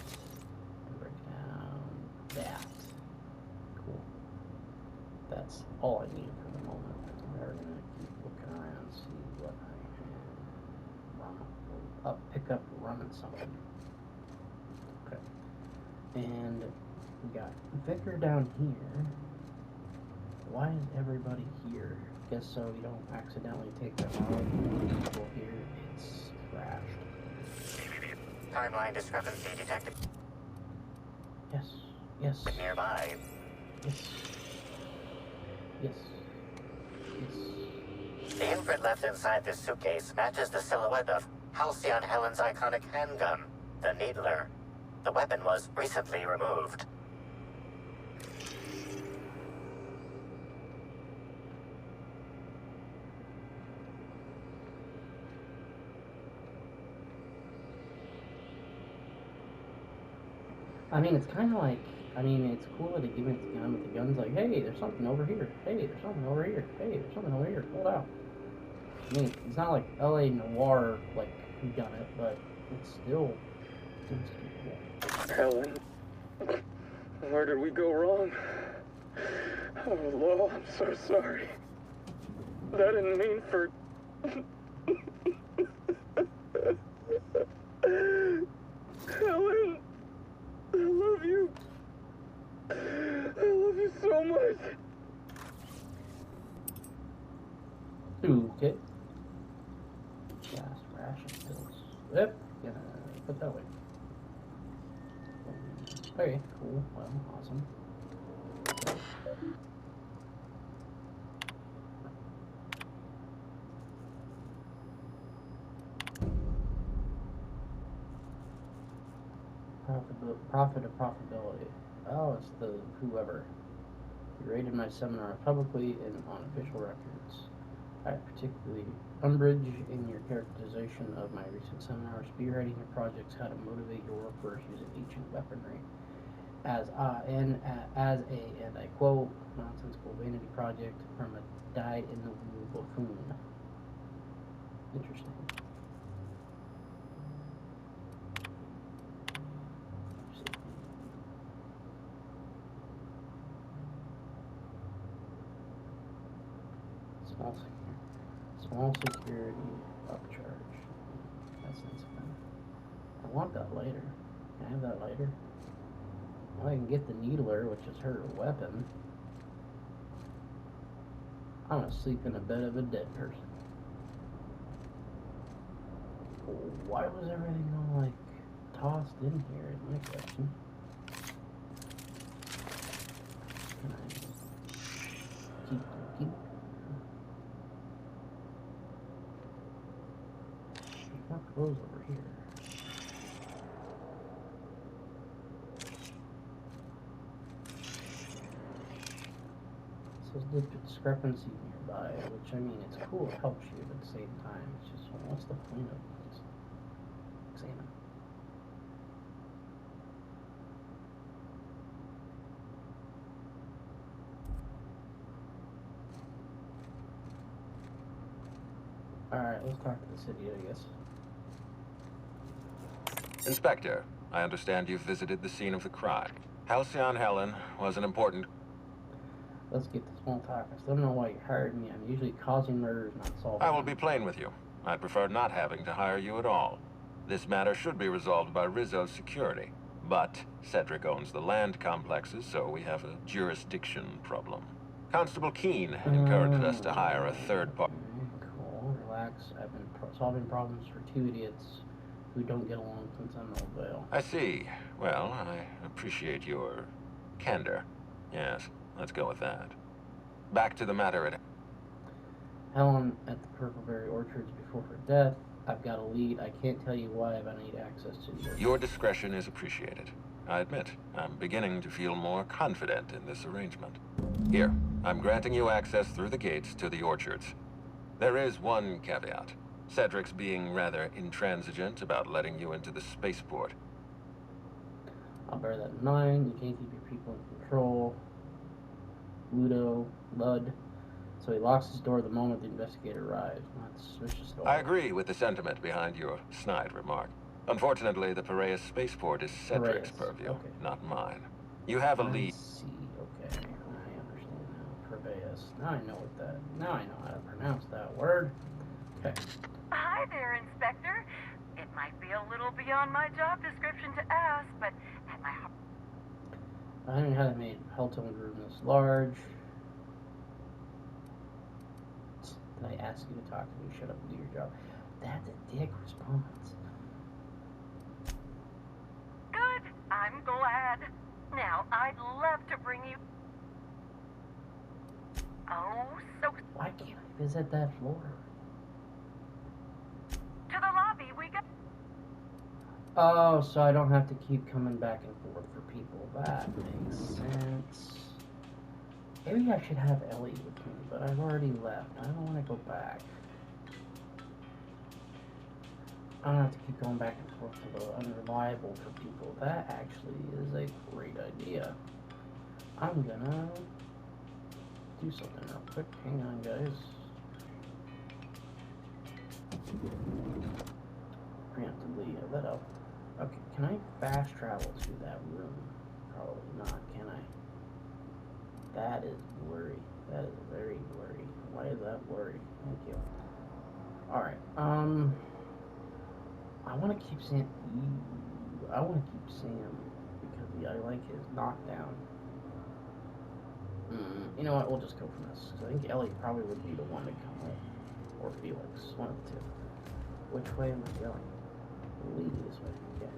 Break down that. Cool. That's all I need for the moment. We're gonna keep looking around, see what I have. Pick up running something. Okay. And we got Vicar down here. Why is everybody here? Guess so you don't accidentally take them out. People here, it's trashed. Timeline discrepancy detected. Yes. Yes. Nearby. Yes. Yes. Yes. The imprint left inside this suitcase matches the silhouette of Halcyon Helen's iconic handgun, the Needler. The weapon was recently removed. I mean, it's kind of like, it's cool that they give it the gun, but the gun's like, hey, there's something over here. Hey, there's something over here. Hey, there's something over here. Hold out. I mean, it's not like LA Noir, like, who done it, but it's still cool. Helen, where did we go wrong? Oh, Lo, I'm so sorry. That didn't mean for... Helen, I love you. I love you so much. Okay. Gas ration pills. Yep. Gonna put that away. Okay, cool. Well, awesome. Profit of profitability. Oh, it's the whoever. You rated my seminar publicly and on official records. I particularly umbrage in your characterization of my recent seminar, spearheading your projects, how to motivate your workforce using ancient weaponry. And I quote, nonsensical vanity project from a dyed-in-the-wool buffoon. Interesting. Small security upcharge. That's nice. I want that later. Can I have that later? Well, I can get the needler, which is her weapon. I'm gonna sleep in a bed of a dead person. Why was everything all like tossed in here is my question. Can I keep? More clothes over here. It says look at discrepancy nearby, which I mean it's cool, it helps you, but at the same time it's just what's the point of this? Examine. Alright, let's talk to the city, I guess. Inspector, I understand you've visited the scene of the crime. Halcyon Helen was an important... Let's get to small talk. I still don't know why you hired me. I'm usually causing murders, not solving I will be plain with you. I'd prefer not having to hire you at all. This matter should be resolved by Rizzo's security. But Cedric owns the land complexes, so we have a jurisdiction problem. Constable Keene encouraged us to hire a third party. Cool, relax. I've been solving problems for two idiots who don't get along since I'm no bail. I see. Well, I appreciate your candor. Yes, let's go with that. Back to the matter at... Helen at the Purpleberry Orchards before her death. I've got a lead. I can't tell you why, but I need access to the orchard. Your discretion is appreciated. I admit, I'm beginning to feel more confident in this arrangement. Here, I'm granting you access through the gates to the orchards. There is one caveat. Cedric's being rather intransigent about letting you into the spaceport. I'll bear that in mind. You can't keep your people in control. Lud. So he locks his door the moment the investigator arrives. That's suspicious. I agree with the sentiment behind your snide remark. Unfortunately, the Piraeus spaceport is Cedric's purview, not mine. You have a lead. See, okay, I understand now. Piraeus. Now I know what that. Now I know how to pronounce that word. Okay. Hi there, Inspector. It might be a little beyond my job description to ask, but at my heart. I don't know how they made Halcyon room this large. Did I ask you to talk to me? Shut up and do your job. That's a dick response. Good. I'm glad. Now, I'd love to bring you... Oh, so... Why can't I visit that floor? To the lobby, we go... Oh, so I don't have to keep coming back and forth for people. That makes sense. Maybe I should have Ellie with me, but I've already left. I don't want to go back. I don't have to keep going back and forth to the Unreliable for people. That actually is a great idea. I'm gonna do something real quick. Hang on, guys. Preemptively let up. Okay, can I fast travel to that room? Probably not, can I? That is blurry. That is very blurry. Why is that blurry? Thank you. Alright, I want to keep Sam. I want to keep Sam because I like his knockdown. You know what? We'll just go for this. So I think Ellie probably would be the one to come with, or Felix, one of the two. Which way am I going? Lead this way. Okay.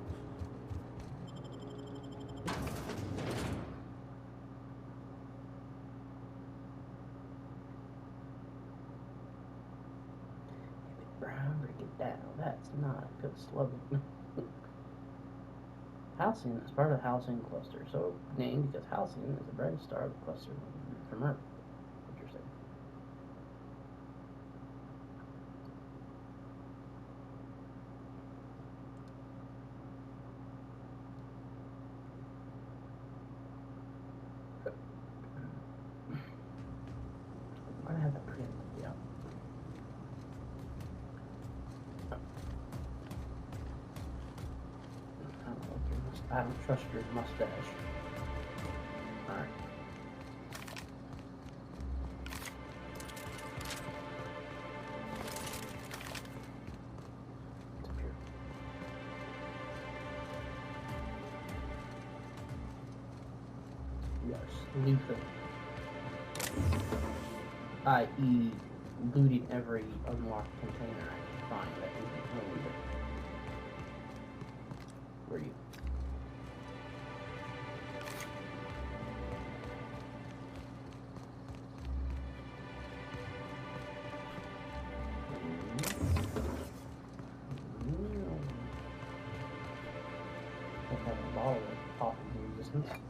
Brown, break it down. That's not a good slogan. Halcyon is part of the Halcyon cluster, so named because Halcyon is the brightest star of the cluster from Earth. Interesting. Why do I have that print? Yeah. I don't trust your mustache. Alright. Disappear. Yes, looted. I.e. looting every unlocked container I can find that isn't owned. Where are you?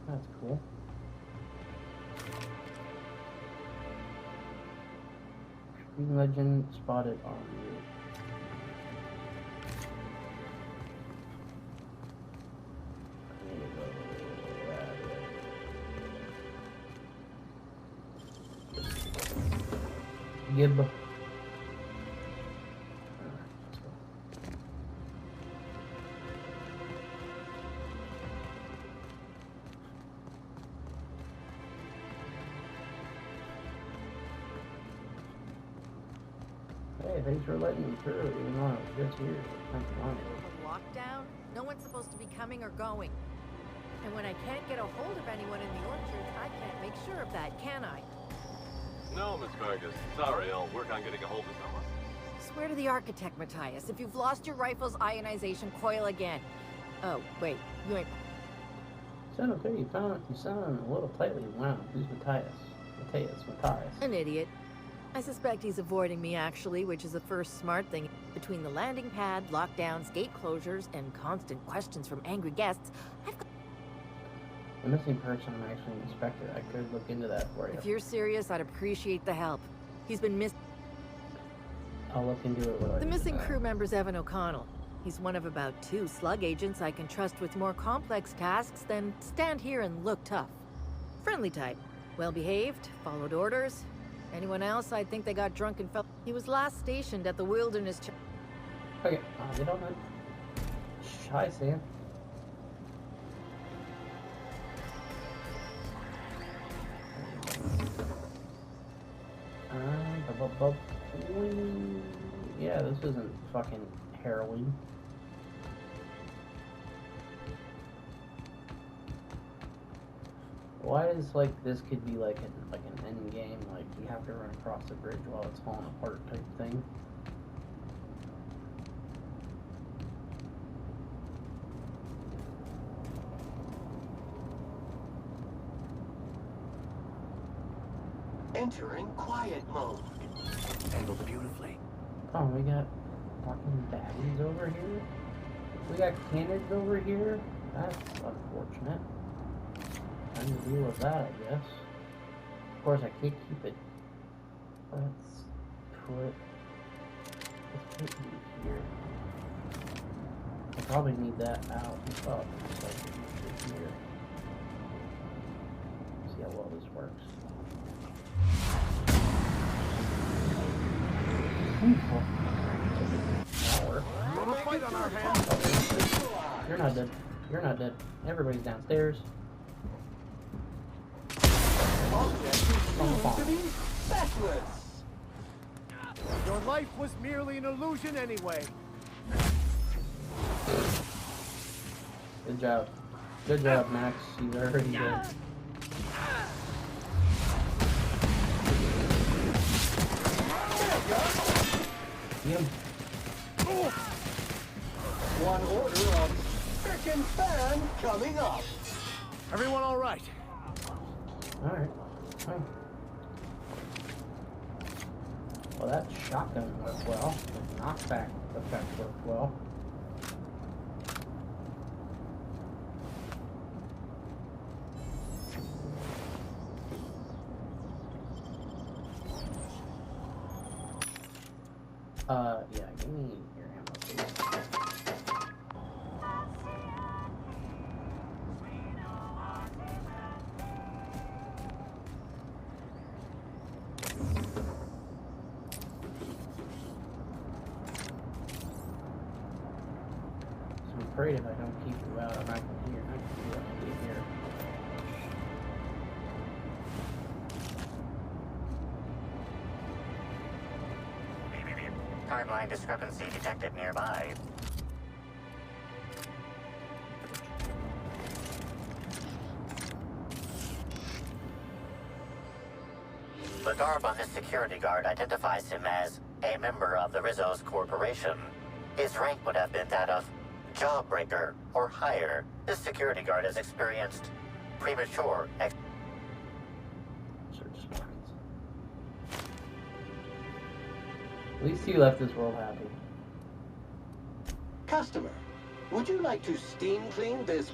That's cool. Green legend spotted on you. Gib. Hey, thanks for letting me through, even though I was just here. Lockdown? No one's supposed to be coming or going. And when I can't get a hold of anyone in the orchard, I can't make sure of that, can I? No, Miss Vargas. Sorry, I'll work on getting a hold of someone. Swear to the architect, Matthias, if you've lost your rifle's ionization coil again. Oh, wait, you ain't... Sound okay, you sound a little tightly wound. Who's Matthias? Matthias. An idiot. I suspect he's avoiding me, actually, which is the first smart thing. Between the landing pad, lockdowns, gate closures, and constant questions from angry guests, I've got... The missing person, I'm actually an inspector. I could look into that for you. If you're serious, I'd appreciate the help. He's been missing... I'll look into it. The missing crew member's Evan O'Connell. He's one of about 2 slug agents I can trust with more complex tasks than stand here and look tough. Friendly type. Well-behaved, followed orders. Anyone else, I'd think they got drunk and fell. He was last stationed at the Wilderness... Okay, get on that. Hi, Sam. Yeah, this isn't fucking heroin. Why is like this could be like an end game, like you have to run across the bridge while it's falling apart type thing? Entering quiet mode. Handled beautifully. Oh, we got fucking baddies over here. We got cannons over here. That's unfortunate. Time to deal with that, I guess. Of course, I can't keep it. Let's put it here. I probably need that out and up, so I can use it here. See how well this works. not dead. You're not dead. Everybody's downstairs. To be specialists. Your life was merely an illusion anyway. Good job. Good job, Max. He's already dead. Get him. One order of frickin' fan coming up. Everyone all right? Alright. Oh. Well, that shotgun worked well. The knockback effect worked well. Yeah, give me your ammo, please. I'm afraid if I don't keep you out, I'm not going to hear. I can do what I need here. Timeline discrepancy detected nearby. The garb on this security guard identifies him as a member of the Rizzo's Corporation. His rank would have been that of Jawbreaker or higher. This security guard has experienced premature At least he left this world happy. Customer, would you like to steam clean this?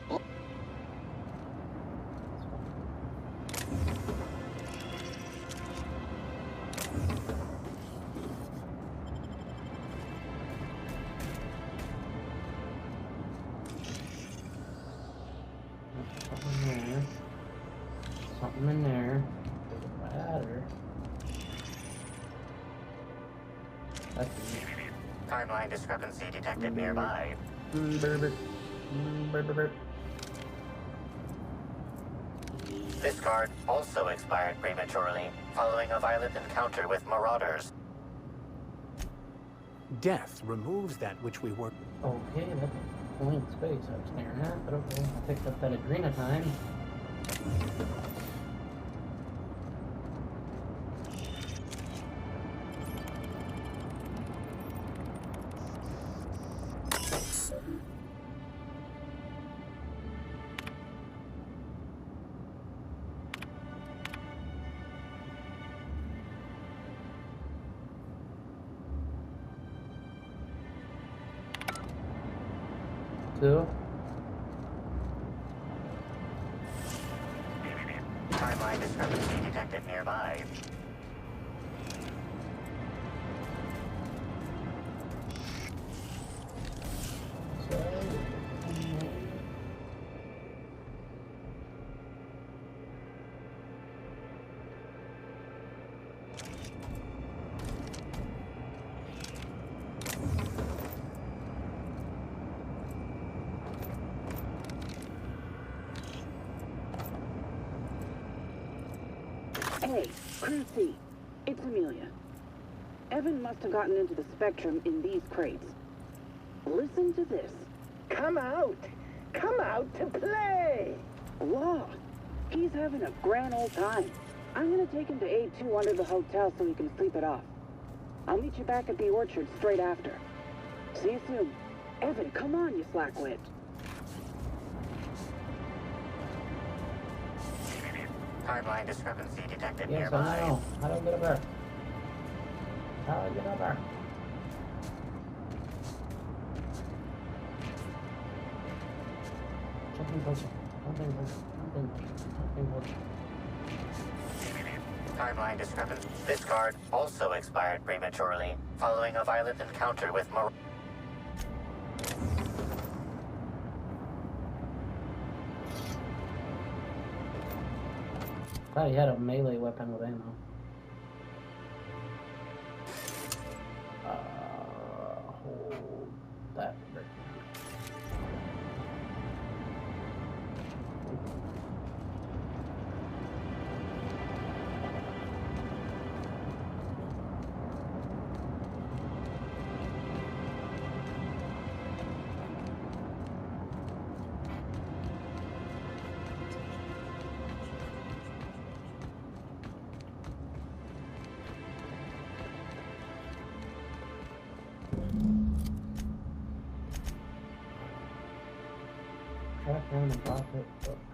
Something in there. Ladder. Timeline discrepancy detected nearby. This card also expired prematurely, following a violent encounter with marauders. Death removes that which we were... Okay, that's a blank space I was staring at, but okay, I picked up that Adrena time. Two. Timeline discrepancy detected nearby. Hey, Crew C. It's Amelia. Evan must have gotten into the Spectrum in these crates. Listen to this. Come out! Come out to play! Law. He's having a grand old time. I'm gonna take him to A2 under the hotel so he can sleep it off. I'll meet you back at the orchard straight after. See you soon. Evan, come on, you slackwit. Timeline discrepancy detected Yes, nearby. I know. How do I get up there? How do I get up there? Something closer. Something closer. Something closer. Timeline discrepancy. This card also expired prematurely, following a violent encounter with marauders. Thought he had a melee weapon with ammo. Hold that right Down in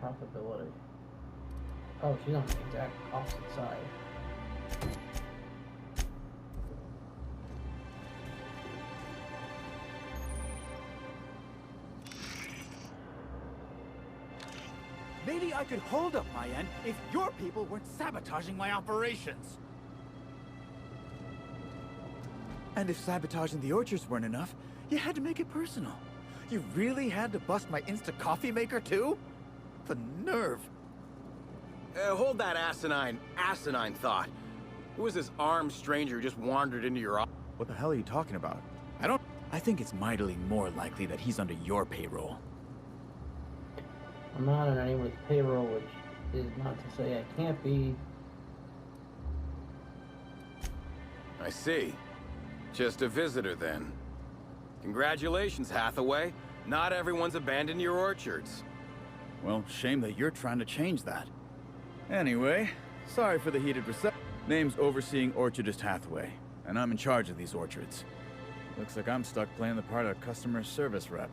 profitability. Oh, she's on the exact opposite side. Maybe I could hold up my end if your people weren't sabotaging my operations. And if sabotaging the orchards weren't enough, you had to make it personal. You really had to bust my instant coffee maker too? The nerve. Hold that asinine thought. Who was this armed stranger who just wandered into your office? What the hell are you talking about? I think it's mightily more likely that he's under your payroll. I'm not on anyone's payroll, which is not to say I can't be. I see. Just a visitor, then. Congratulations, Hathaway. Not everyone's abandoned your orchards. Well, shame that you're trying to change that. Anyway, sorry for the heated reception. Name's Overseeing Orchardist Hathaway, and I'm in charge of these orchards. Looks like I'm stuck playing the part of customer service rep.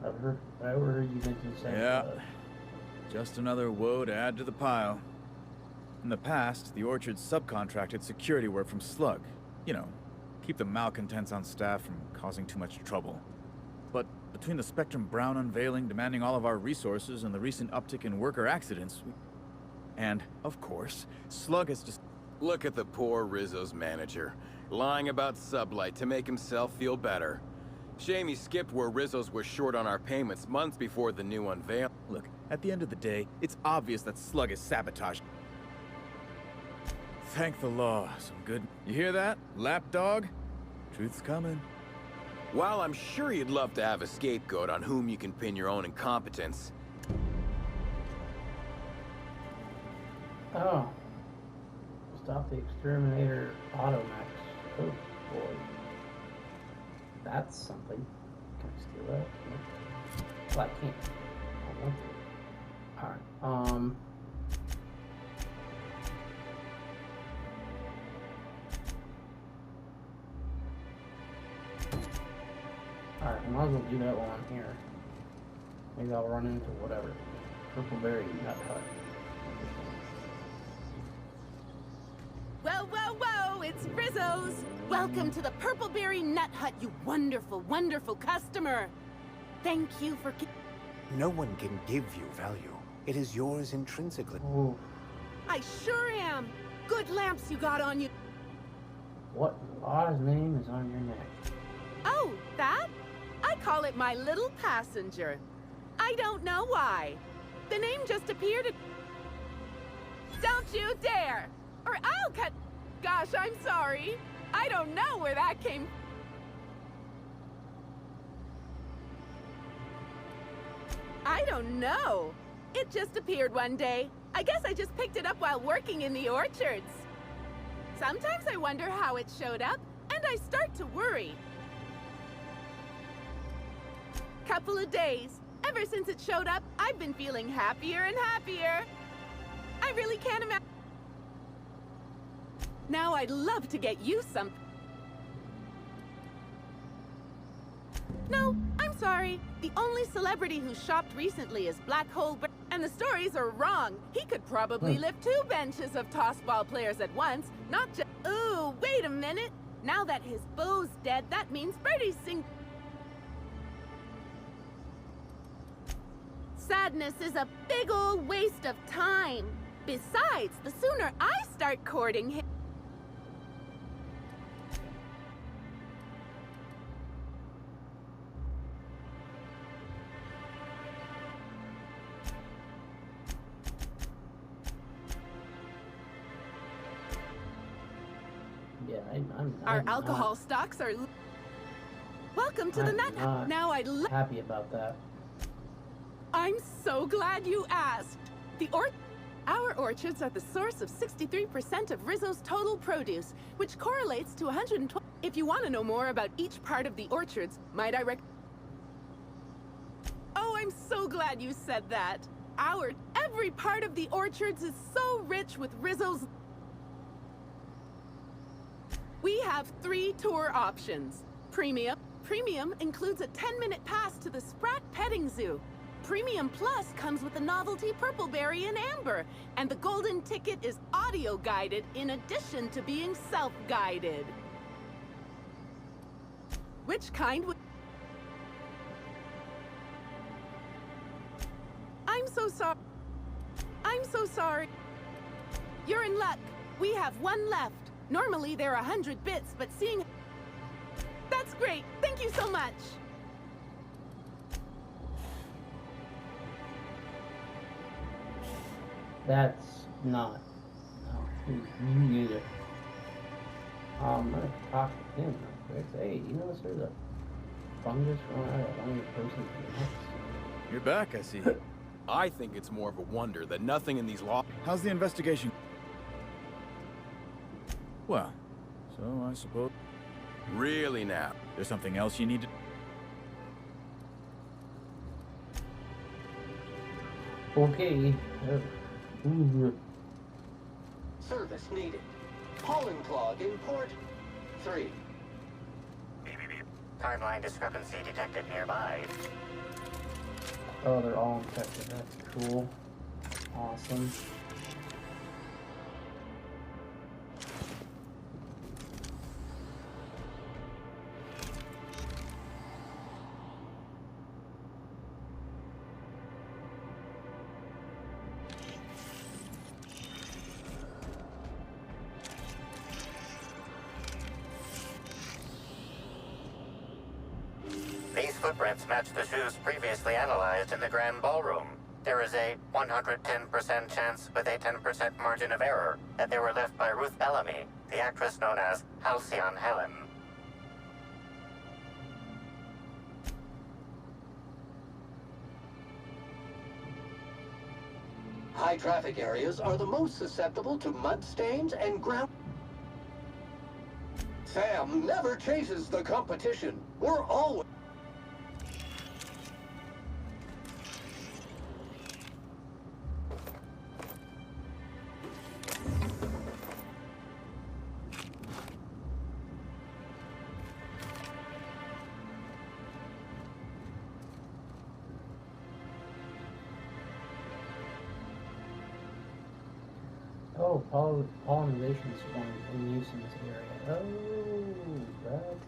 I overheard you mention something. Yeah, just another woe to add to the pile. In the past, the orchard subcontracted security work from Slug. You know, keep the malcontents on staff from causing too much trouble. But between the Spectrum Brown unveiling demanding all of our resources and the recent uptick in worker accidents, and, of course, Slug has just... Look at the poor Rizzo's manager, lying about Sublight to make himself feel better. Shame he skipped where Rizzo's was short on our payments months before the new unveil. Look, at the end of the day, it's obvious that Slug is sabotaged. Thank the law, some good... You hear that, lapdog? Truth's coming. While I'm sure you'd love to have a scapegoat on whom you can pin your own incompetence. Oh. Stop the exterminator Automax. Oh boy. That's something. Can I steal that? No. Well, I can't. I want to. Alright. Alright, I might as well do that while I'm here. Maybe I'll run into whatever. Purple berry nut hut. Whoa, whoa, whoa! It's Rizzo's! Welcome to the Purpleberry Nut Hut, you wonderful, wonderful customer! Thank you for... No one can give you value. It is yours intrinsically. Ooh. I sure am! Good lamps you got on you. What law's name is on your neck? Oh, that? I call it my little passenger. I don't know why. The name just appeared at... Don't you dare! Or I'll cut... Gosh, I'm sorry. I don't know where that came... I don't know. It just appeared one day. I guess I just picked it up while working in the orchards. Sometimes I wonder how it showed up, and I start to worry. Couple of days. Ever since it showed up, I've been feeling happier and happier. I really can't imagine... Now I'd love to get you some... No, I'm sorry. The only celebrity who shopped recently is Black Hole... And the stories are wrong. He could probably lift 2 benches of tossball players at once, not just... Ooh, wait a minute. Now that his beau's dead, that means Birdie's sing... Sadness is a big old waste of time. Besides, the sooner I start courting him... Yeah, I'm Our alcohol stocks are... Welcome to the Nut Hut. Now I'd love... happy about that. I'm so glad you asked. Our orchards are the source of 63% of Rizzo's total produce, which correlates to 120. If you want to know more about each part of the orchards, might I Oh, I'm so glad you said that. Every part of the orchards is so rich with Rizzo's... We have 3 tour options. Premium. Premium includes a 10-minute pass to the Sprat Petting Zoo. Premium Plus comes with the novelty Purple Berry and Amber, and the Golden Ticket is audio-guided in addition to being self-guided. Which kind would... I'm so sorry. I'm so sorry. You're in luck. We have one left. Normally there are 100 bits, but seeing... That's great. Thank you so much. That's not. No, you need it. I'm gonna talk to him real quick. Hey, you notice there's a fungus growing out of one of your person's nuts? You're back, I see. I think it's more of a wonder that nothing in these law... How's the investigation? Well, so I suppose... Really now? There's something else you need to... Okay. Service needed. Pollen clog in port 3. Timeline discrepancy detected nearby. Oh, they're all infected. That's cool. Awesome. These footprints match the shoes previously analyzed in the Grand Ballroom. There is a 110% chance with a 10% margin of error that they were left by Ruth Bellamy, the actress known as Halcyon Helen. High traffic areas are the most susceptible to mud stains and ground... Sam never chases the competition. We're always... Oh, pollination swarms in use in this area. Oh, that's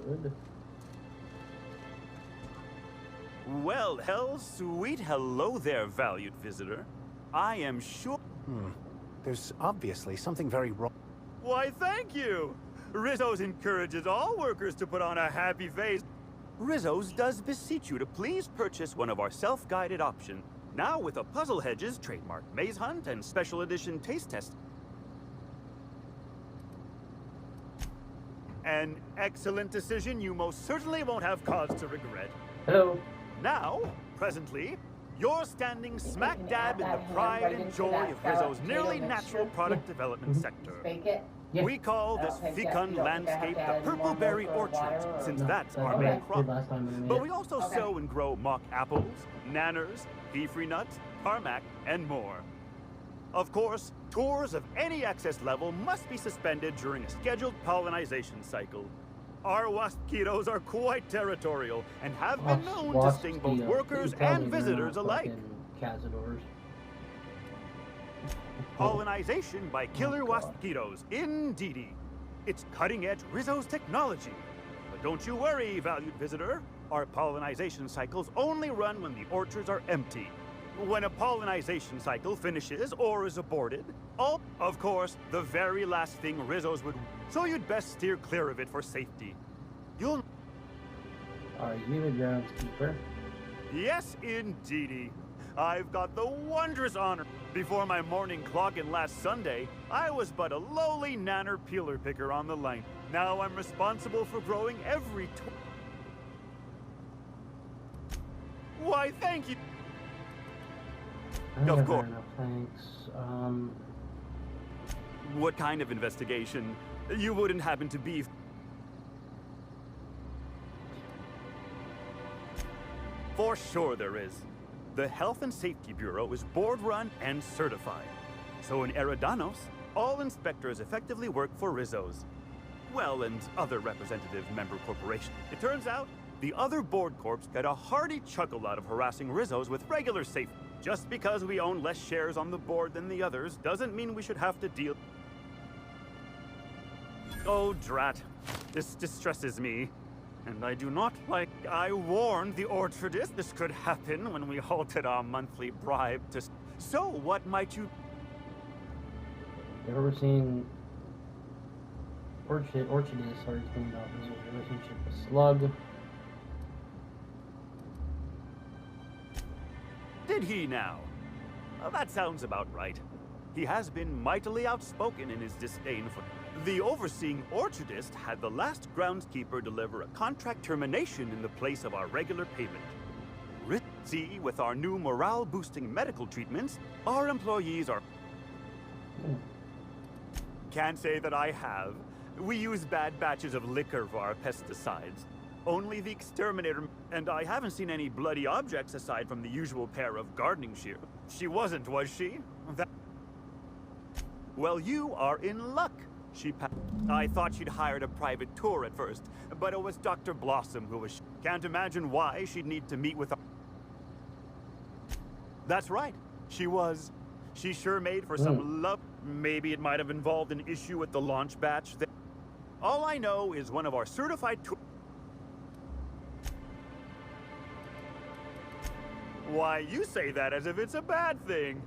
good. Well, sweet hello there, valued visitor. I am sure... There's obviously something very wrong. Why, thank you! Rizzo's encourages all workers to put on a happy face. Rizzo's does beseech you to please purchase one of our self-guided options. Now with a Puzzle Hedges trademark maze hunt and special edition taste test. An excellent decision you most certainly won't have cause to regret. Hello. Now, presently, you're standing smack dab in the pride and joy of Rizzo's nearly natural product development sector. We call this fecund landscape the Purple Berry Orchard, since that's our main crop. But we also sow and grow mock apples, nanners, pea-free nuts, tarmac, and more. Of course, tours of any excess level must be suspended during a scheduled pollinization cycle. Our waspitos are quite territorial and have been known to sting both workers and visitors alike. Pollinization by killer waspitos, indeedy. It's cutting-edge Rizzo's technology. But don't you worry, valued visitor. Our pollinization cycles only run when the orchards are empty. When a pollinization cycle finishes or is aborted, of course, the very last thing Rizzo's would... So you'd best steer clear of it for safety. You'll... Are you the groundskeeper? Yes, indeedy. I've got the wondrous honor. Before my morning clogging last Sunday, I was but a lowly nanner peeler picker on the line. Now I'm responsible for growing every... Why, thank you. Of course. Thanks. What kind of investigation? You wouldn't happen to be... For sure there is. The Health and Safety Bureau is board-run and certified. So in Eridanos, all inspectors effectively work for Rizzo's. Well, and other representative member corporations. It turns out, The other board corps get a hearty chuckle out of harassing Rizzos with regular safe. Just because we own less shares on the board than the others doesn't mean we should have to deal. Oh, drat. This distresses me. And I do not like. I warned the Orchardist this could happen when we halted our monthly bribe to. So, what might you. You ever seen Orchardist started thinking about his relationship with Slug? Did he now? Well, that sounds about right. He has been mightily outspoken in his disdain for. The overseeing Orchardist had the last groundskeeper deliver a contract termination in the place of our regular payment. See, with our new morale-boosting medical treatments, our employees are... Can't say that I have. We use bad batches of liquor for our pesticides. Only the exterminator, and I haven't seen any bloody objects aside from the usual pair of gardening shears. She wasn't, was she? Well, you are in luck. I thought she'd hired a private tour at first, but it was Dr. Blossom who was. Can't imagine why she'd need to meet with. That's right. She was. She sure made for some love. Maybe it might have involved an issue with the launch batch. All I know is one of our certified tour. Why, you say that as if it's a bad thing.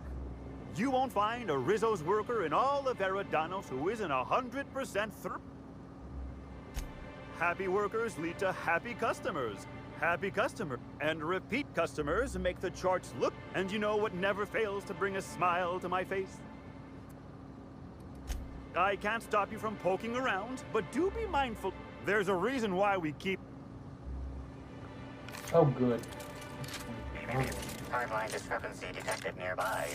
You won't find a Rizzo's worker in all of Eridanos who isn't 100% through. Happy workers lead to happy customers. Happy customer and repeat customers make the charts look. And you know what never fails to bring a smile to my face? I can't stop you from poking around, but do be mindful. There's a reason why we keep. Oh, good. Timeline discrepancy detected nearby.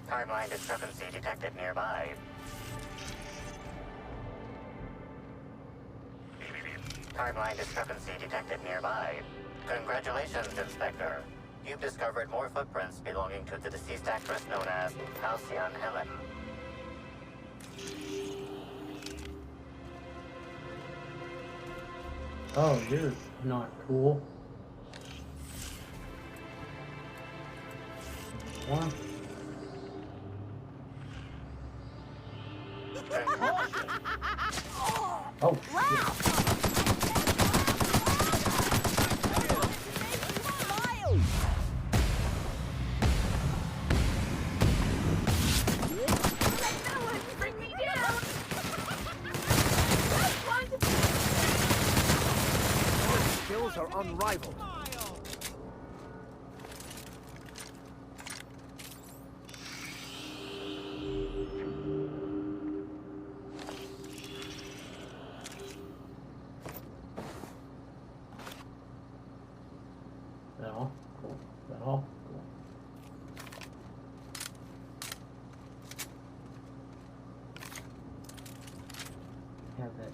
Timeline discrepancy detected nearby. Timeline discrepancy detected nearby. Congratulations, Inspector. You've discovered more footprints belonging to the deceased actress known as Halcyon Helen. Oh, you're not cool. One. Oh, shit. Skills are unrivaled. That all? Cool. That all? Cool. Have that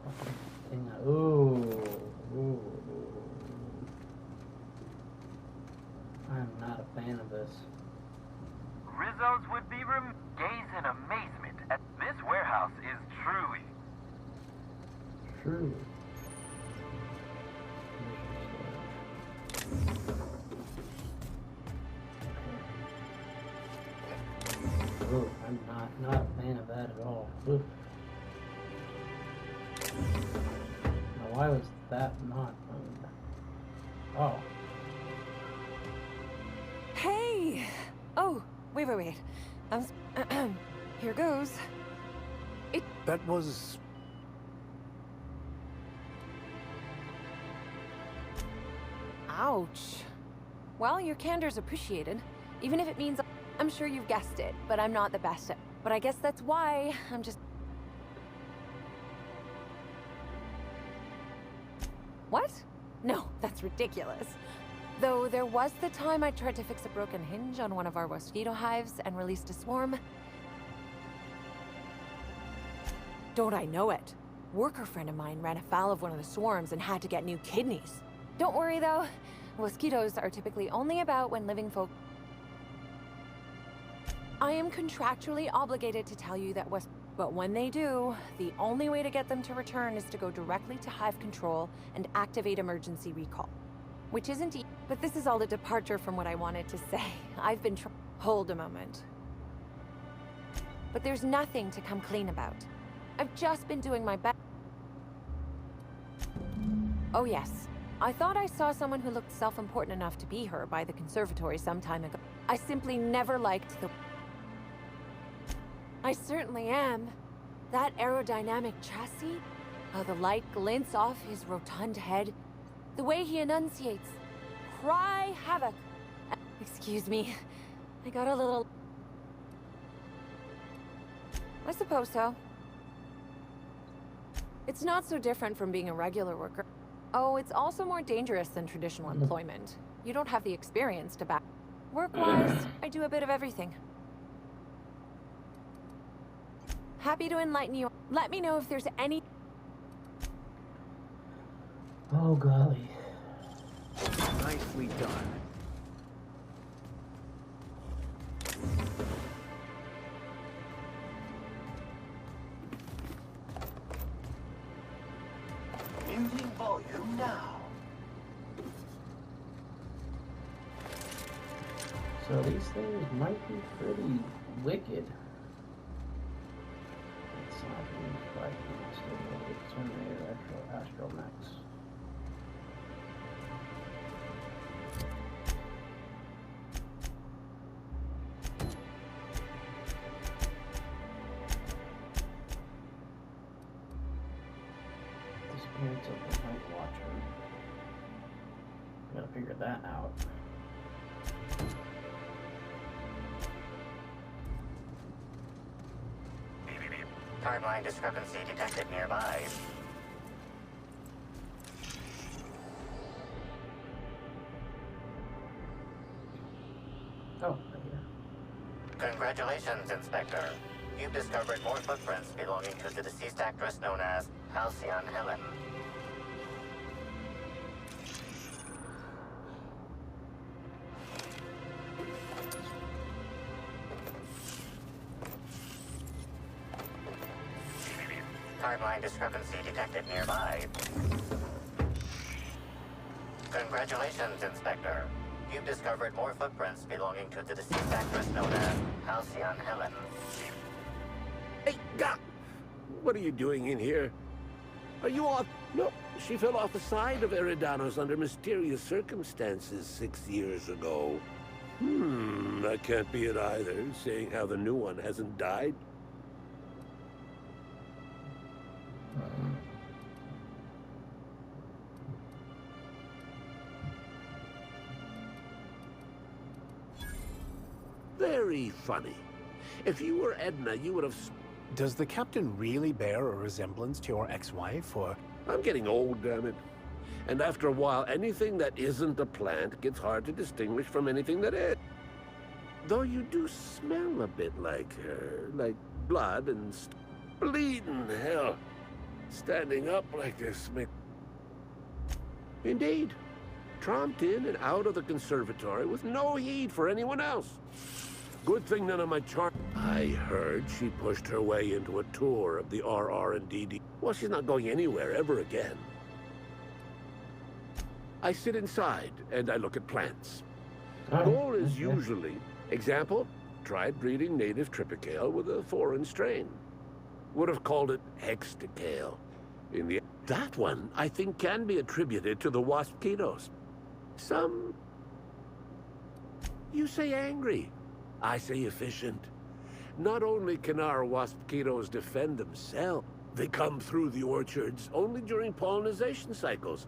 fucking thing. Ooh. I'm not a fan of this. Rizzo's would be gaze in amazement at this warehouse is truly. True. Ooh, I'm not a fan of that at all. Ooh. Now, why was that not? Oh. Hey! Oh, wait. Here goes. That was... Ouch. Well, your candor's appreciated, even if it means I'm sure you've guessed it, but I'm not the best at. But I guess that's why I'm just. What? No, that's ridiculous. Though there was the time I tried to fix a broken hinge on one of our mosquito hives and released a swarm. Don't I know it? worker friend of mine ran afoul of one of the swarms and had to get new kidneys. Don't worry though, mosquitoes are typically only about when living folk. I am contractually obligated to tell you that but when they do, the only way to get them to return is to go directly to Hive Control and activate emergency recall. Which isn't but this is all a departure from what I wanted to say. I've been hold a moment. But there's nothing to come clean about. I've just been doing my best. Oh yes, I thought I saw someone who looked self-important enough to be her by the conservatory some time ago. I simply never liked the... I certainly am. That aerodynamic chassis, how the light glints off his rotund head, the way he enunciates, cry havoc. Excuse me, I got a little... I suppose so. It's not so different from being a regular worker. Oh, it's also more dangerous than traditional employment. You don't have the experience to back. Work-wise, I do a bit of everything. Happy to enlighten you. Let me know if there's any... Oh, golly. Nicely done. Muting volume now. So these things might be pretty wicked. It's not being fighting. It's Terminator Astromech. Disappearance of the Night Watcher. Gotta figure that out. Timeline discrepancy detected nearby. Oh, right here. Congratulations, Inspector. You've discovered more footprints belonging to the deceased actress known as Halcyon Helen. Timeline discrepancy detected nearby. Congratulations, Inspector. You've discovered more footprints belonging to the deceased actress known as Halcyon Helen. Hey, what are you doing in here? Are you off? No, she fell off the side of Eridanos under mysterious circumstances 6 years ago. That can't be it either, seeing how the new one hasn't died. Very funny. If you were Edna, you would have... Does the captain really bear a resemblance to your ex-wife, or...? I'm getting old, damn it. And after a while, anything that isn't a plant gets hard to distinguish from anything that is. Though you do smell a bit like her, like blood and bleeding hell. Standing up like this makes... Indeed. Tromped in and out of the conservatory with no heed for anyone else. Good thing none of my I heard she pushed her way into a tour of the RR&DD. Well, she's not going anywhere ever again. I sit inside and I look at plants. Goal is usually, example, tried breeding native Tripicale with a foreign strain. Would have called it Hexticale. In the that one, I think, can be attributed to the waspitos. Some... You say angry. I say efficient. Not only can our waspitos defend themselves, they come through the orchards only during pollination cycles,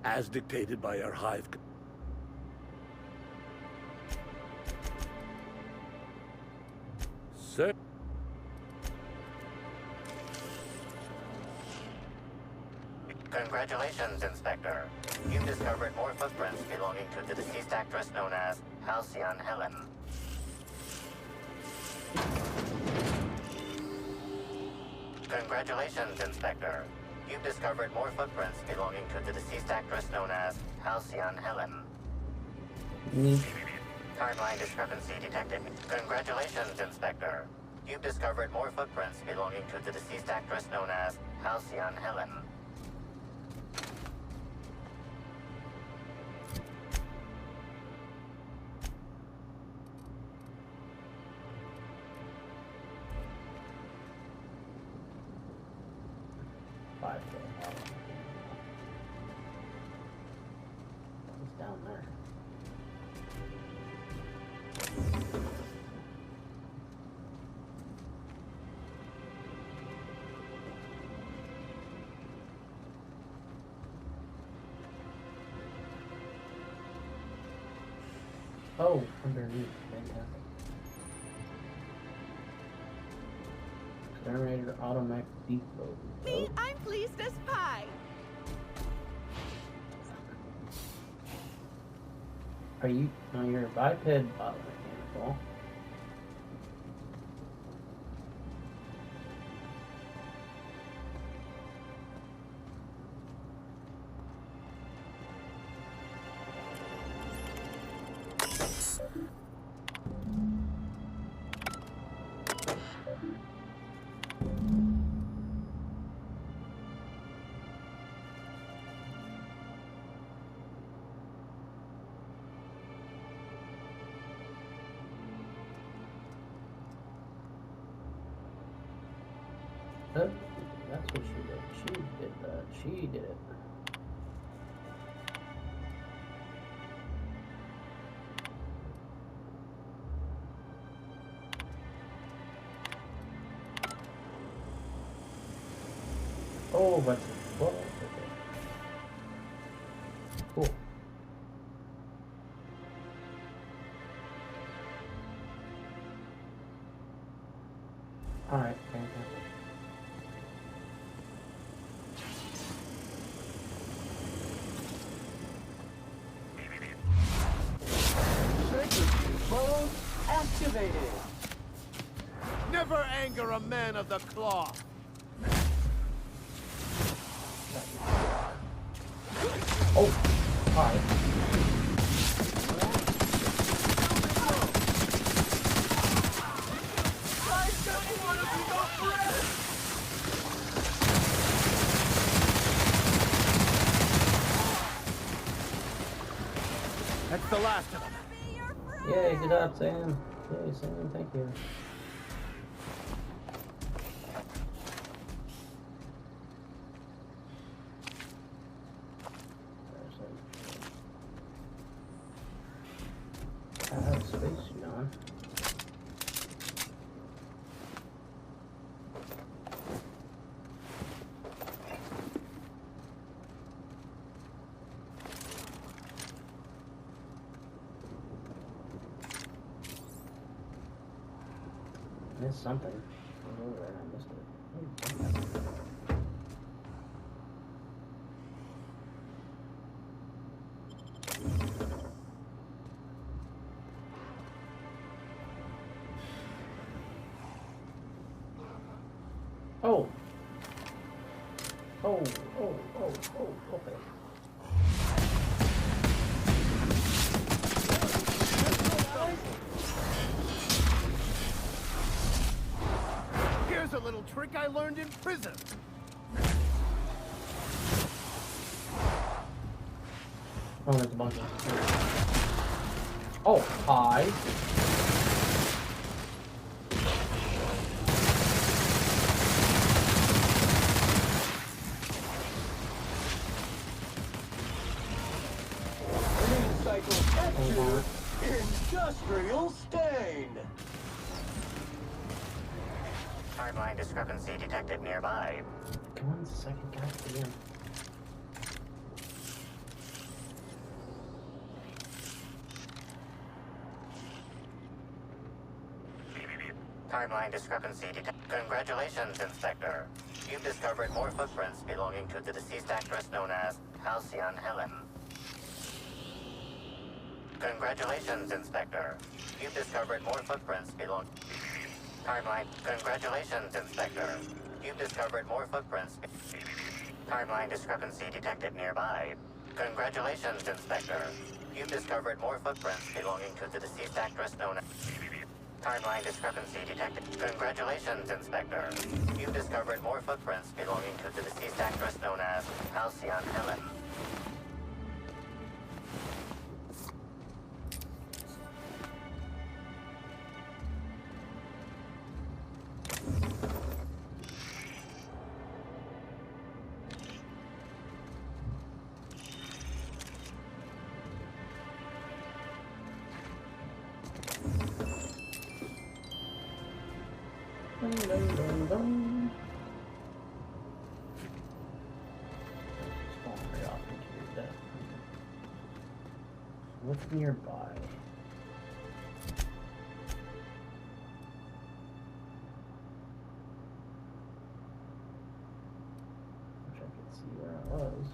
as dictated by our hive. Sir. Congratulations, Inspector. You've discovered more footprints belonging to the deceased actress known as Halcyon Helen. Congratulations, Inspector. You've discovered more footprints belonging to the deceased actress known as Halcyon Helen. Timeline discrepancy detected. Congratulations, Inspector. You've discovered more footprints belonging to the deceased actress known as Halcyon Helen. It's down there. Oh, underneath. Fantastic. Exterminator automatic default. Me, I'm pleased as pie. Are you? No, you're a biped mechanical. That's what she did. She did that. She did it. Oh, but well, okay. Cool. All right, fantastic. Mode activated. Never anger a man of the cloth. Oh, hi. That's the last of them. Yay, good job, Sam. Yay, Sam, thank you. I have a spacesuit on. Missed something. It was over there and I missed it. Oh. Oh, oh, oh, oh, okay. Here's a little trick I learned in prison. Oh, there's a bunch of... Oh, hi. Cycle F2, Industrial Stain. Timeline discrepancy detected nearby. Come on, second, goddamn. Timeline discrepancy detected. Congratulations, Inspector. You've discovered more footprints belonging to the deceased actress known as Halcyon Helen. Congratulations, Inspector. You've discovered more footprints belonging... Timeline. Congratulations, Inspector. You've discovered more footprints... Timeline discrepancy detected nearby. Congratulations, Inspector. You've discovered more footprints belonging to the deceased actress known as... Timeline discrepancy detected. Congratulations, Inspector. You've discovered more footprints belonging to the deceased actress known as Halcyon Helen. What's nearby? Wish I could see where I was.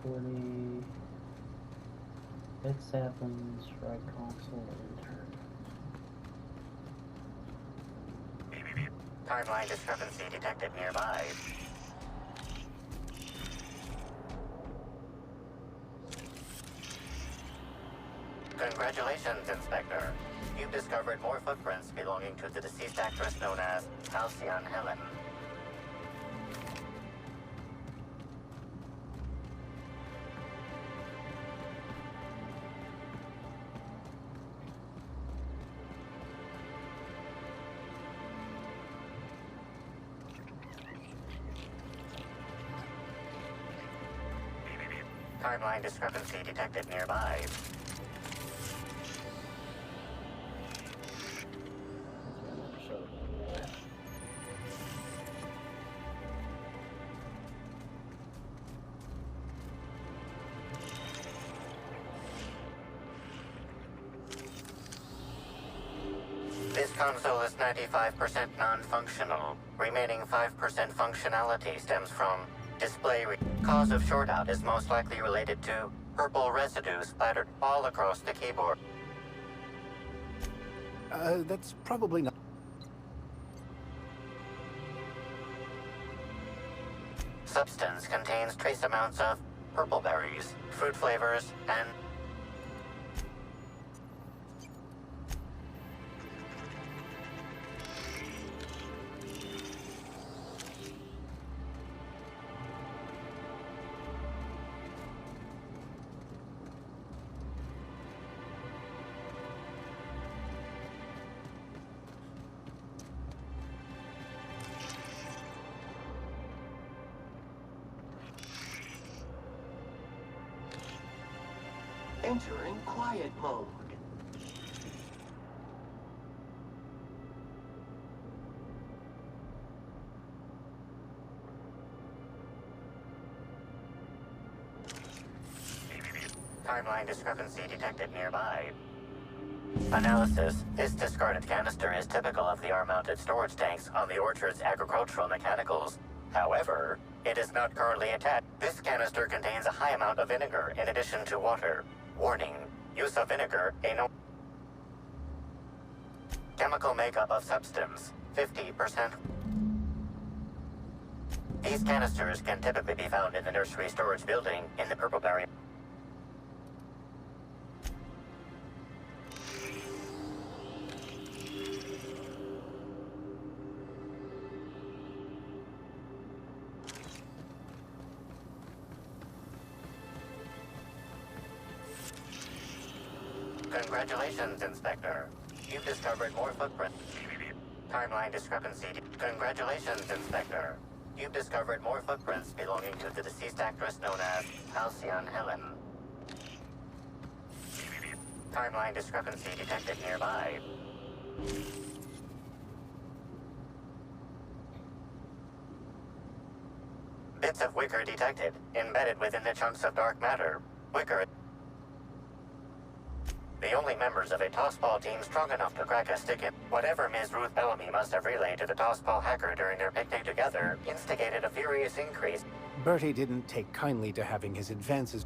40 Bed saplings, right console, intern. Timeline discrepancy detected nearby. Congratulations, Inspector. You've discovered more footprints belonging to the deceased actress known as Halcyon Helen. Timeline discrepancy detected nearby. This console is 95% non-functional. Remaining 5% functionality stems from display. Cause of shortout is most likely related to purple residue splattered all across the keyboard. That's probably not... Substance contains trace amounts of purple berries, fruit flavors, and... Entering quiet mode. Timeline discrepancy detected nearby. Analysis. This discarded canister is typical of the R-mounted storage tanks on the Orchard's agricultural mechanicals. However, it is not currently attached. This canister contains a high amount of vinegar in addition to water. Warning. Use of vinegar in no chemical makeup of substance, 50%. These canisters can typically be found in the nursery storage building in the Purpleberry. Congratulations, Inspector. You've discovered more footprints. Timeline discrepancy. Congratulations, Inspector. You've discovered more footprints belonging to the deceased actress known as Halcyon Helen. Timeline discrepancy detected nearby. Bits of wicker detected, embedded within the chunks of dark matter. Wicker. The only members of a tossball team strong enough to crack a stick in whatever Ms. Ruth Bellamy must have relayed to the tossball hacker during their picnic together instigated a furious increase. Bertie didn't take kindly to having his advances...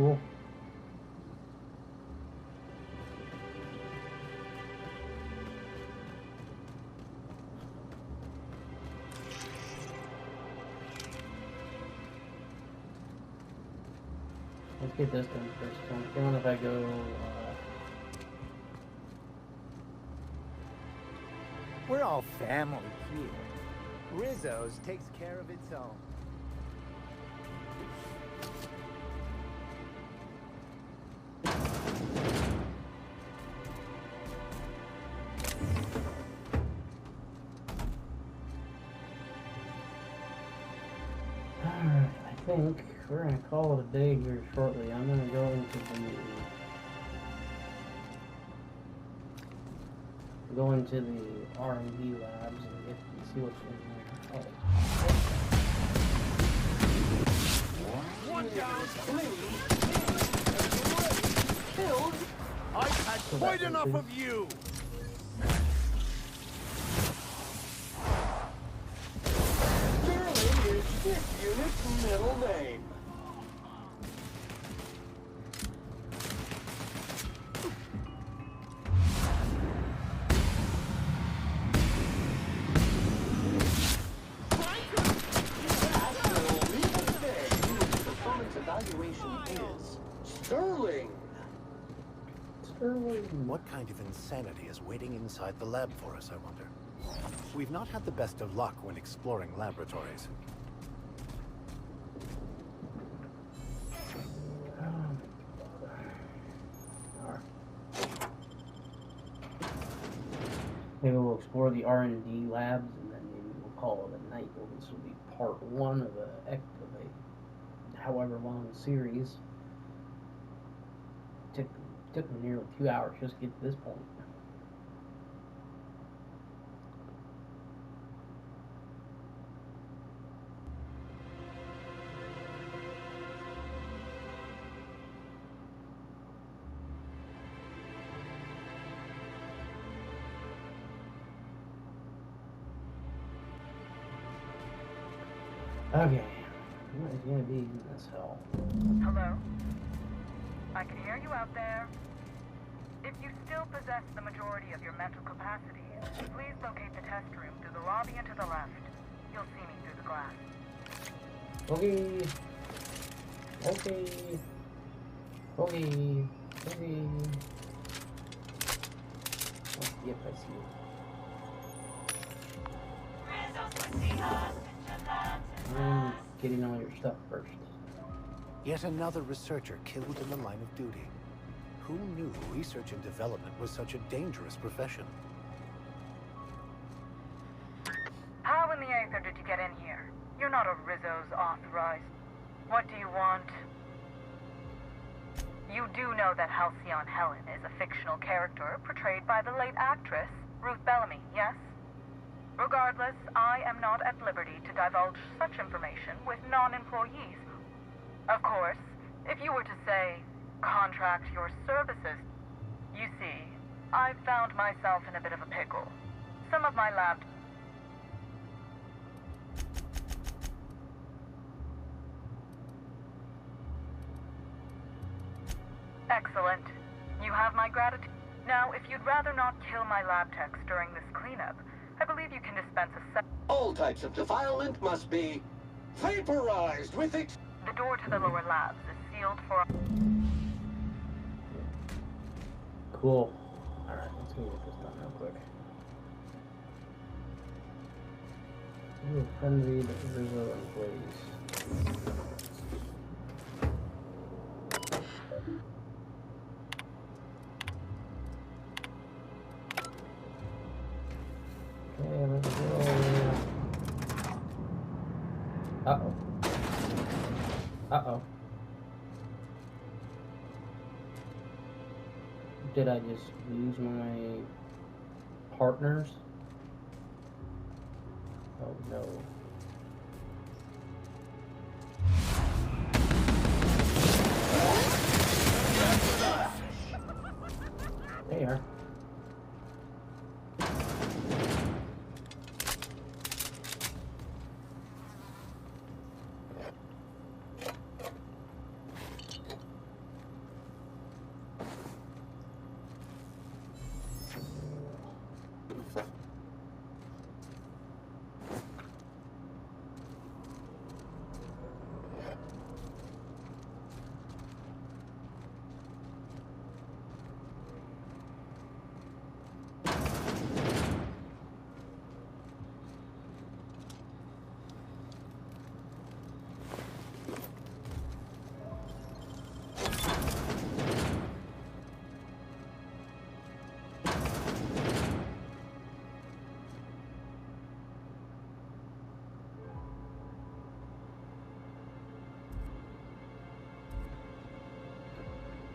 cool. Let's get this done first. I'm feeling if I go. We're all family here. Rizzo's takes care of its own. Alright, I think we're gonna call it a day here shortly. I'm gonna go into the R&D labs and get see what's in there. One down, killed. I've had quite enough of you. Sterling is this unit's middle name. Sterling! Sterling! What kind of insanity is waiting inside the lab for us, I wonder? We've not had the best of luck when exploring laboratories. Maybe we'll explore the R&D labs and then maybe we'll call it a night. This will be part 1 of a however long series. Took me nearly 2 hours just to get to this point. Okay, what is gonna be in this hell? Hello? I can hear you out there. If you still possess the majority of your mental capacities, please locate the test room through the lobby and to the left. You'll see me through the glass. Okay. Okay. Okay. Okay. Oh, yep, I see it. I'm getting all your stuff first. Yet another researcher killed in the line of duty. Who knew research and development was such a dangerous profession? How in the Aether did you get in here? You're not a Rizzo's authorized. What do you want? You do know that Halcyon Helen is a fictional character portrayed by the late actress, Ruth Bellamy, yes? Regardless, I am not at liberty to divulge such information with non-employees. Of course, if you were to say, contract your services, you see, I've found myself in a bit of a pickle. Some of my lab... Excellent. You have my gratitude. Now, if you'd rather not kill my lab techs during this cleanup, I believe you can dispense a All types of defilement must be vaporized with The door to the lower labs is sealed for... Cool. Alright, let's go get this done real quick. Ooh, friendly Rizzo employees. Okay, let's go. Uh-oh. Uh-oh. Did I just lose my partners? Oh no. There you are.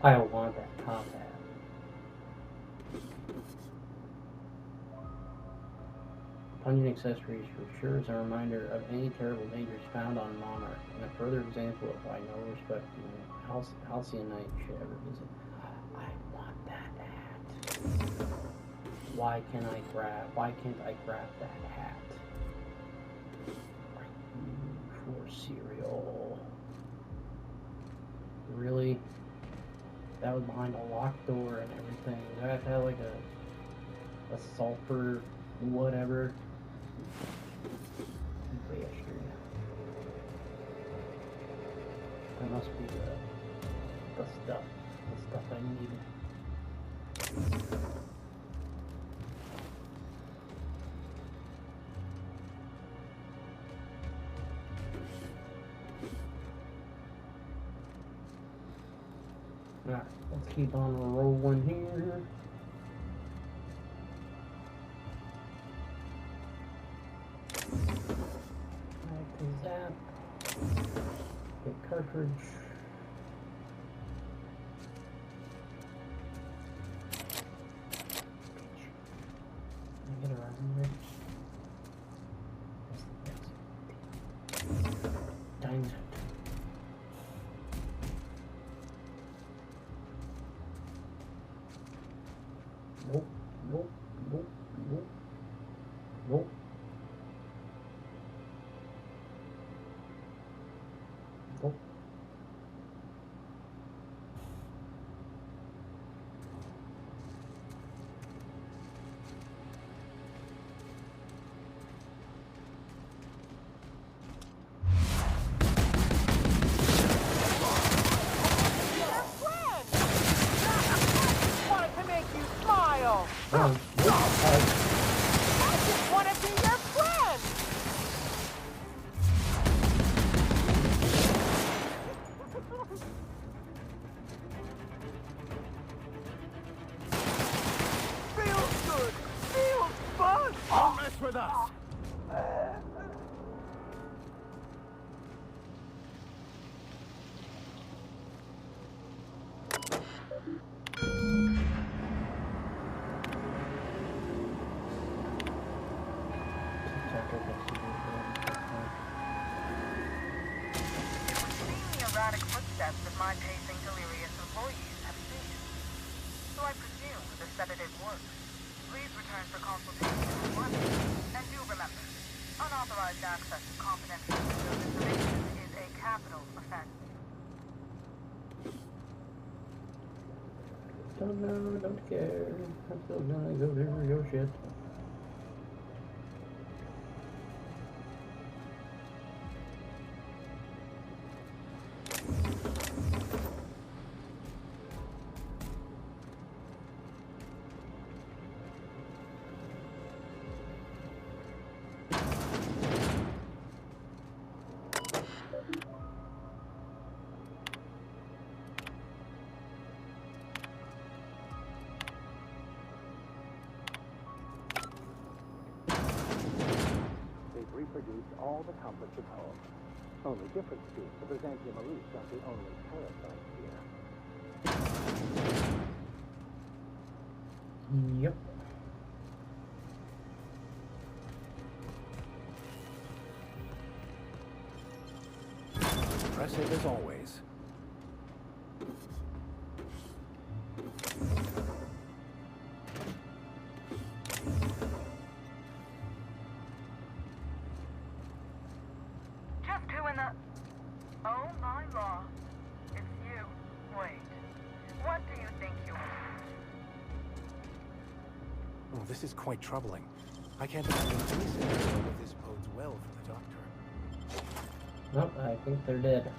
I don't want that top hat. Pungent accessories for sure is a reminder of any terrible dangers found on Monarch, and a further example of why no respecting Halcyon Knight should ever visit. I want that hat. Why can't I grab that hat? For cereal. Really? That was behind a locked door and everything. Do I have to have like a sulfur whatever? That must be the stuff I need. Alright, let's keep on rolling here. Zap. Get cartridge. Can I get around here? Diamond. Nope, nope, nope, nope, nope. Nope. Wanted to make you smile. I just want to be your friend. Feels good. Feels fun. Don't mess with us. The erratic footsteps of my pacing delirious employees have ceased. So I presume the sedative works. Please return for consultation at once. And do remember, unauthorized access to confidential information is a capital offense. Don't know, don't care. I'm still gonna go do your shit. They've reproduced all the comforts of home. Only different speeds of Byzantium Elite are the only parasites here. Yep. Impressive as always. Just who in the... Oh my law. It's you. Wait. What do you think you are? Oh, this is quite troubling. I can't imagine any scenario where this bodes well for the Doctor. Nope, I think they're dead.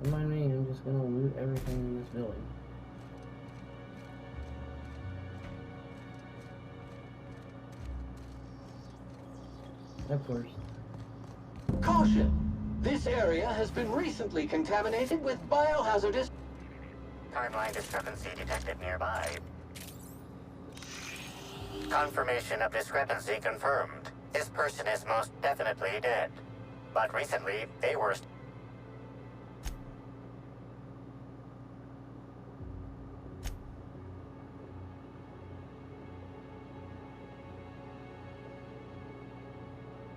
Don't mind me, I'm just gonna loot everything in this building. Of course. Caution! This area has been recently contaminated with biohazardous... Timeline discrepancy detected nearby. Confirmation of discrepancy confirmed. This person is most definitely dead. But recently, they were...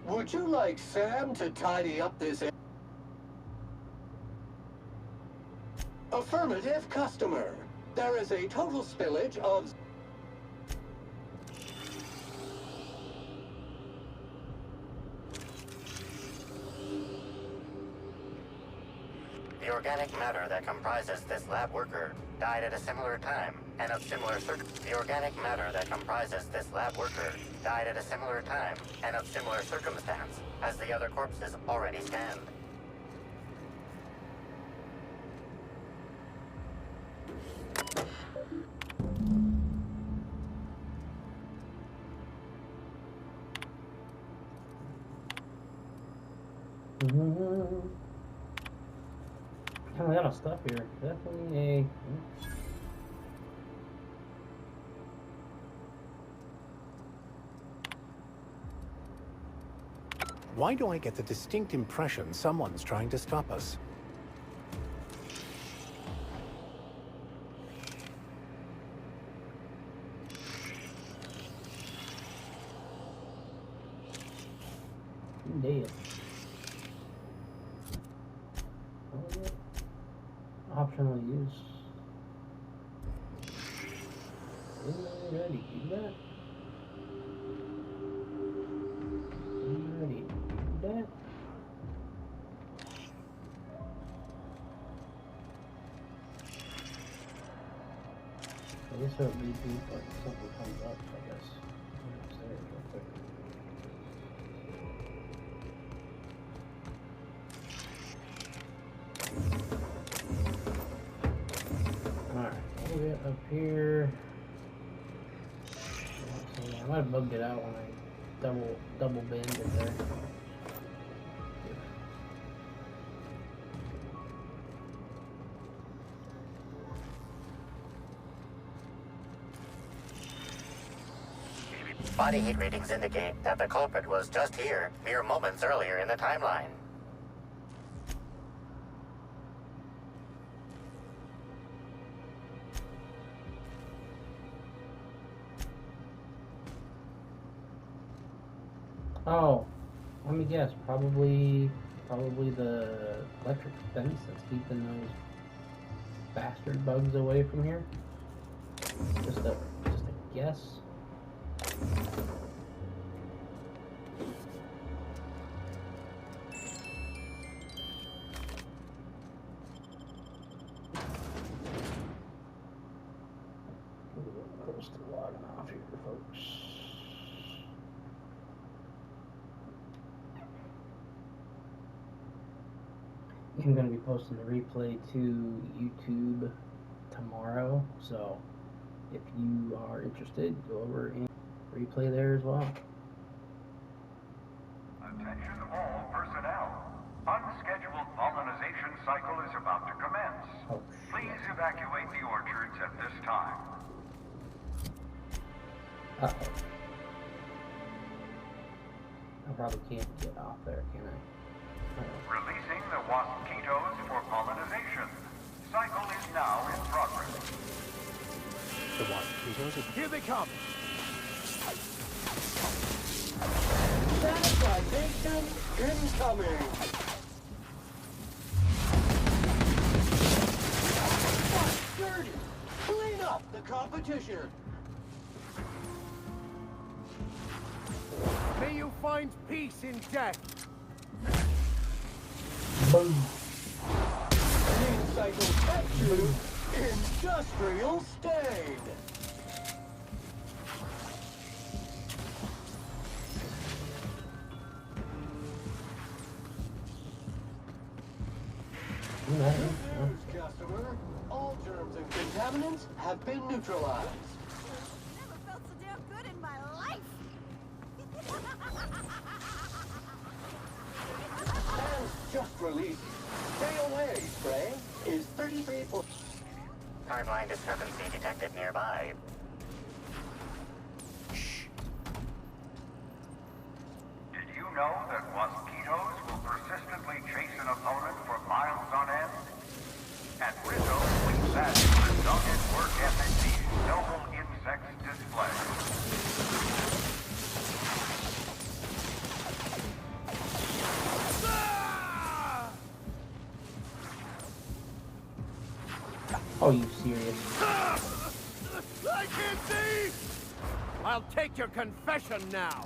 Would you like Sam to tidy up this... Affirmative, customer. There is a total spillage of... The organic matter that comprises this lab worker died at a similar time and of similar The organic matter that comprises this lab worker died at a similar time and of similar circumstance as the other corpses already stand. Kind of a lot of stuff here. Definitely a... Why do I get the distinct impression someone's trying to stop us? Dead. Optional use. Ready to do that? Ready to do that? I guess it'll be like something comes up, I guess. Upstairs real quick. Alright, we'll get up here. So I might have bugged it out when I double bend it there. Body heat readings indicate that the culprit was just here, mere moments earlier in the timeline. Oh, let me guess. Probably the electric fence that's keeping those bastard bugs away from here. Just a guess. Close to logging off here, folks. I'm going to be posting the replay to YouTube tomorrow, so if you are interested, go over and replay there as well. Attention all personnel. Unscheduled pollinization cycle is about to commence. Oh, please evacuate the orchards at this time. Uh-oh. I probably can't get off there, can I? Releasing the mosquitoes for pollinization. Cycle is now in progress. The mosquitoes are... Here they come! Sanitization incoming! What's dirty? Clean up the competition! May you find peace in death! Boom. Clean cycle F2, industrial stain! Good news, customer. All germs and contaminants have been neutralized. Never felt so damn good in my life. And just released. Stay away, spray. Is 33 for... Timeline discrepancy detected nearby. Did you know that mosquitoes will persistently chase an opponent for miles on end? At Rizzo, we value the dogged work ethic these noble insects display. Oh, you serious? I can't see! I'll take your confession now.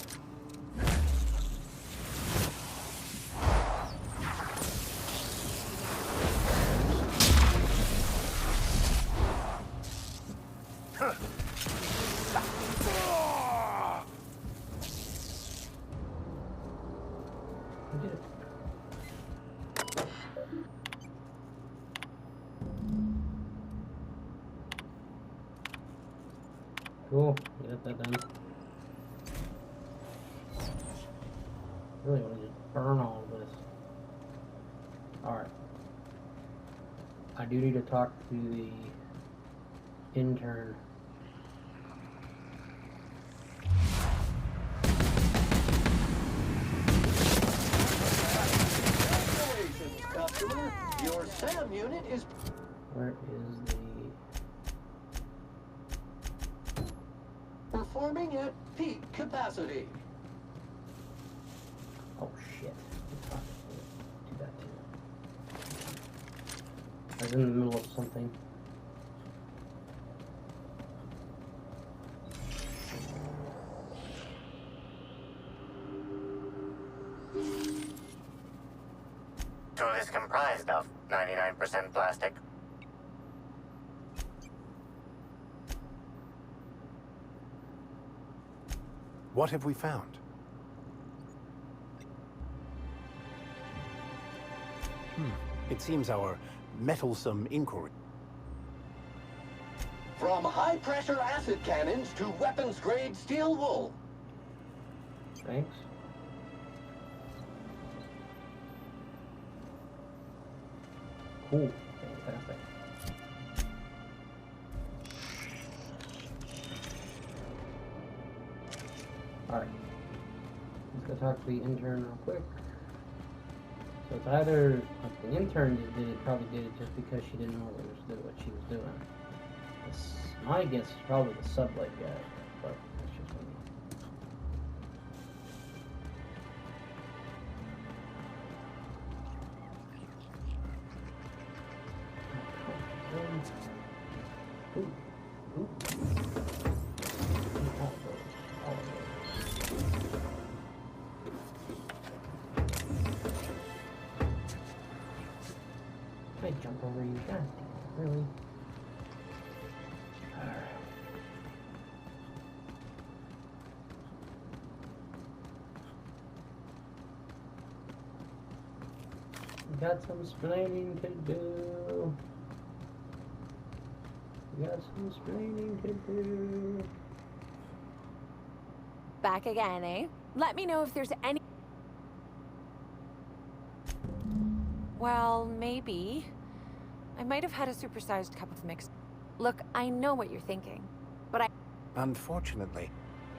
Cool, get that done. Really want to just burn all of this. Alright. I do need to talk to the intern. Congratulations, customer. Your SAM unit is... Where is the... performing at peak capacity. Oh shit. Do that too. I was in the middle of something. Tool is comprised of 99% plastic. What have we found? It seems our mettlesome inquiry. From high-pressure acid cannons to weapons-grade steel wool. Thanks. Cool. Fantastic. Alright. Let's go talk to the intern real quick. So it's either like the intern just did it, probably did it just because she didn't know what she was doing. My guess is probably the sublight guy, but that's just me. I jump over you, god damn, really? Got some explaining to do. Got some explaining to do. Back again, eh? Let me know if there's any... Well, maybe. I might have had a supersized cup of mixed... Look, I know what you're thinking, but I... Unfortunately,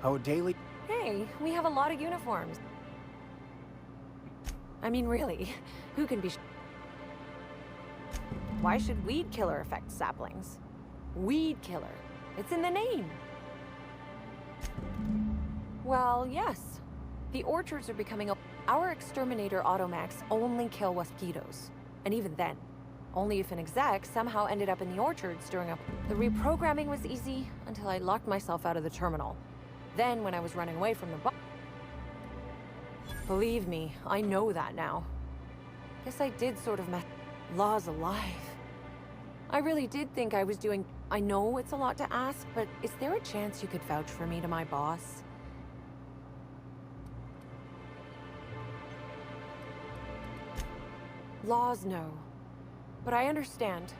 our daily... Hey, we have a lot of uniforms. I mean, really, who can be... Why should weed killer affect saplings? Weed killer. It's in the name. Well, yes. The orchards are becoming a... Our exterminator automax only kill mosquitoes. And even then, only if an exec somehow ended up in the orchards during a... The reprogramming was easy until I locked myself out of the terminal. Then, when I was running away from the... Believe me, I know that now. Guess I did sort of mess... Law's alive. I really did think I was doing... I know it's a lot to ask, but is there a chance you could vouch for me to my boss? Laws no. But I understand.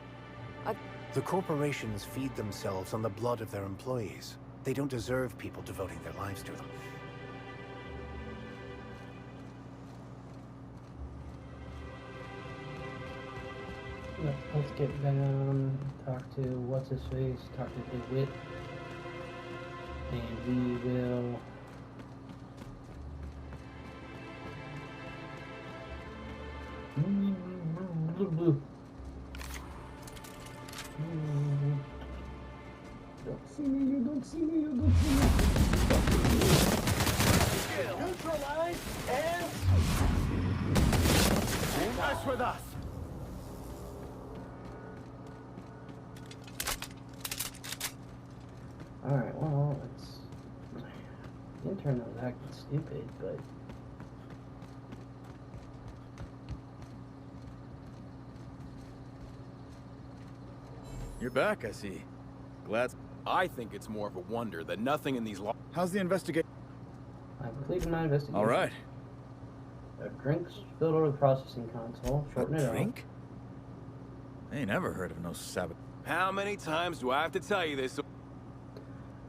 The corporations feed themselves on the blood of their employees. They don't deserve people devoting their lives to them. Let's get down, talk to what's-his-face, talk to DeWitt, and we will Don't see me, you don't see me, you don't see me. Neutralize and... Mess with us! Alright, well, it's... The intern was acting stupid, but... You're back, I see. Glad. I think it's more of a wonder that nothing in these How's the investigation? I completed my investigation. All right. A drink's filled over the processing console. Shorten it up. Drink? I ain't never heard of no sabotage. How many times do I have to tell you this? The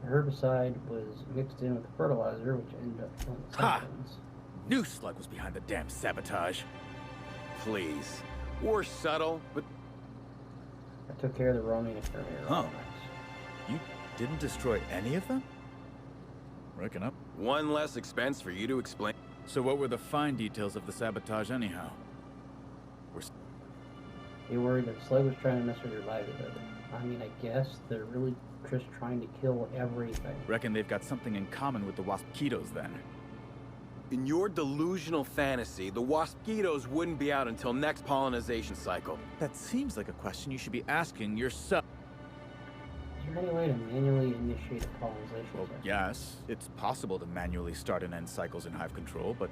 herbicide was mixed in with the fertilizer, which ended up killing the symptoms. Knew Slug was behind the damn sabotage. Please. We're subtle, but... I took care of the roaming exterminator. Huh. You didn't destroy any of them? Reckon up. One less expense for you to explain. So what were the fine details of the sabotage anyhow? They worried that Slug was trying to mess with your livelihood. I mean, I guess they're really just trying to kill everything. Reckon they've got something in common with the Waspitos then. In your delusional fantasy, the Waspitos wouldn't be out until next pollination cycle. That seems like a question you should be asking yourself. Is there any way to manually initiate a pollination Well, cycle? yes, it's possible to manually start and end cycles in hive control, but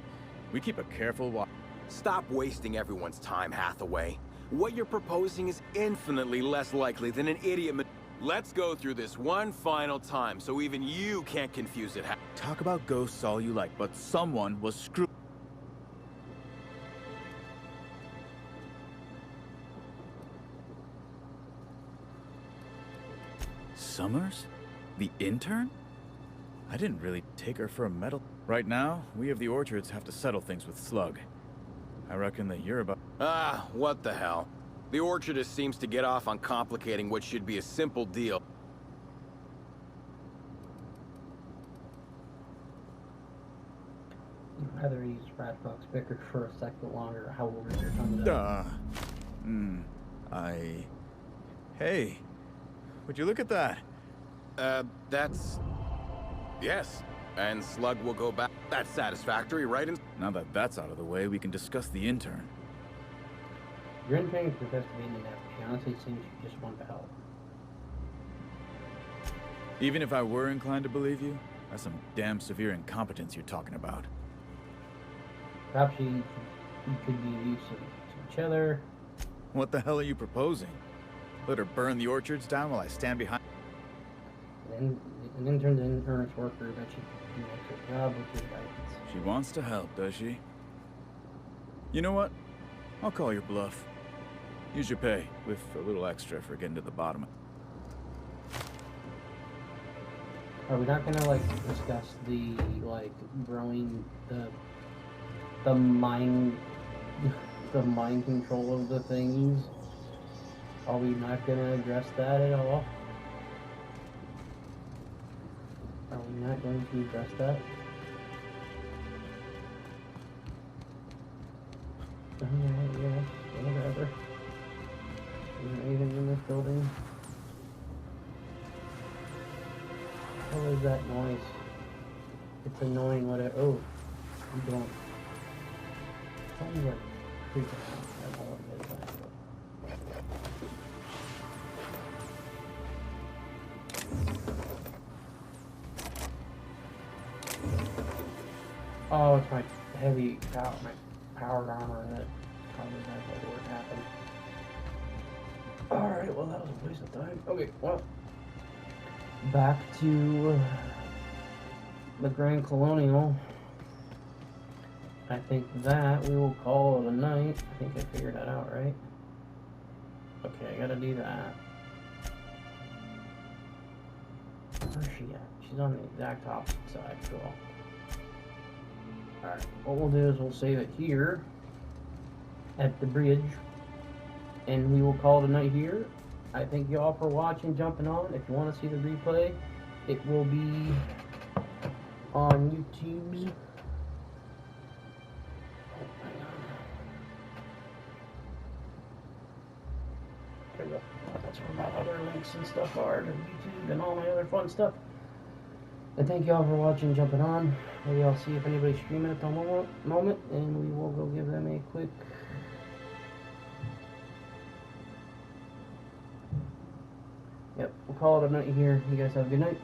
we keep a careful watch. Stop wasting everyone's time, Hathaway. What you're proposing is infinitely less likely than an idiot. Let's go through this one final time so even you can't confuse it. Talk about ghosts all you like, but someone was screwed. Summers? The intern? I didn't really take her for a medal. Right now, we of the Orchards have to settle things with Slug. I reckon that you're about... Ah, what the hell. The Orchardist seems to get off on complicating what should be a simple deal. I'd rather use Ratbox Picker for a second longer. How old is your tongue? Hey, would you look at that? That's... Yes. And Slug will go back. That's satisfactory, right? Now that that's out of the way, we can discuss the intern. Your intern is investigating that. She honestly seems you just want to help. Even if I were inclined to believe you, that's some damn severe incompetence you're talking about. Perhaps you could be of use to each other. What the hell are you proposing? Let her burn the orchards down while I stand behind... An intern's an earnest worker that she can do an extra job with your guidance. She wants to help, does she? You know what? I'll call your bluff. Use your pay, with a little extra for getting to the bottom. Are we not gonna, like, discuss the, like, growing the mind control of the things? Are we not gonna address that at all? Are we not going to address that? Alright, yeah, whatever. Is there anything in this building? What is that noise? It's annoying what it... Oh, you don't... Tell me what creature I don't know what it is. Oh, it's my heavy power, my powered armor that causes that door to happen. Alright, well that was a waste of time. Okay, well. Back to the Grand Colonial. I think that we will call it a night. I think I figured that out, right? Okay, I gotta do that. Where's she at? She's on the exact opposite side, cool. Alright, what we'll do is we'll save it here at the bridge, and we will call it a night here. I thank you all for watching, jumping on. If you want to see the replay, it will be on YouTube's. Oh, hang on. we go. That's where my other links and stuff are to YouTube and all my other fun stuff. And thank you all for watching, jumping on. Maybe I'll see if anybody's streaming at the moment, and we will go give them a quick... Yep, we'll call it a night here. You guys have a good night.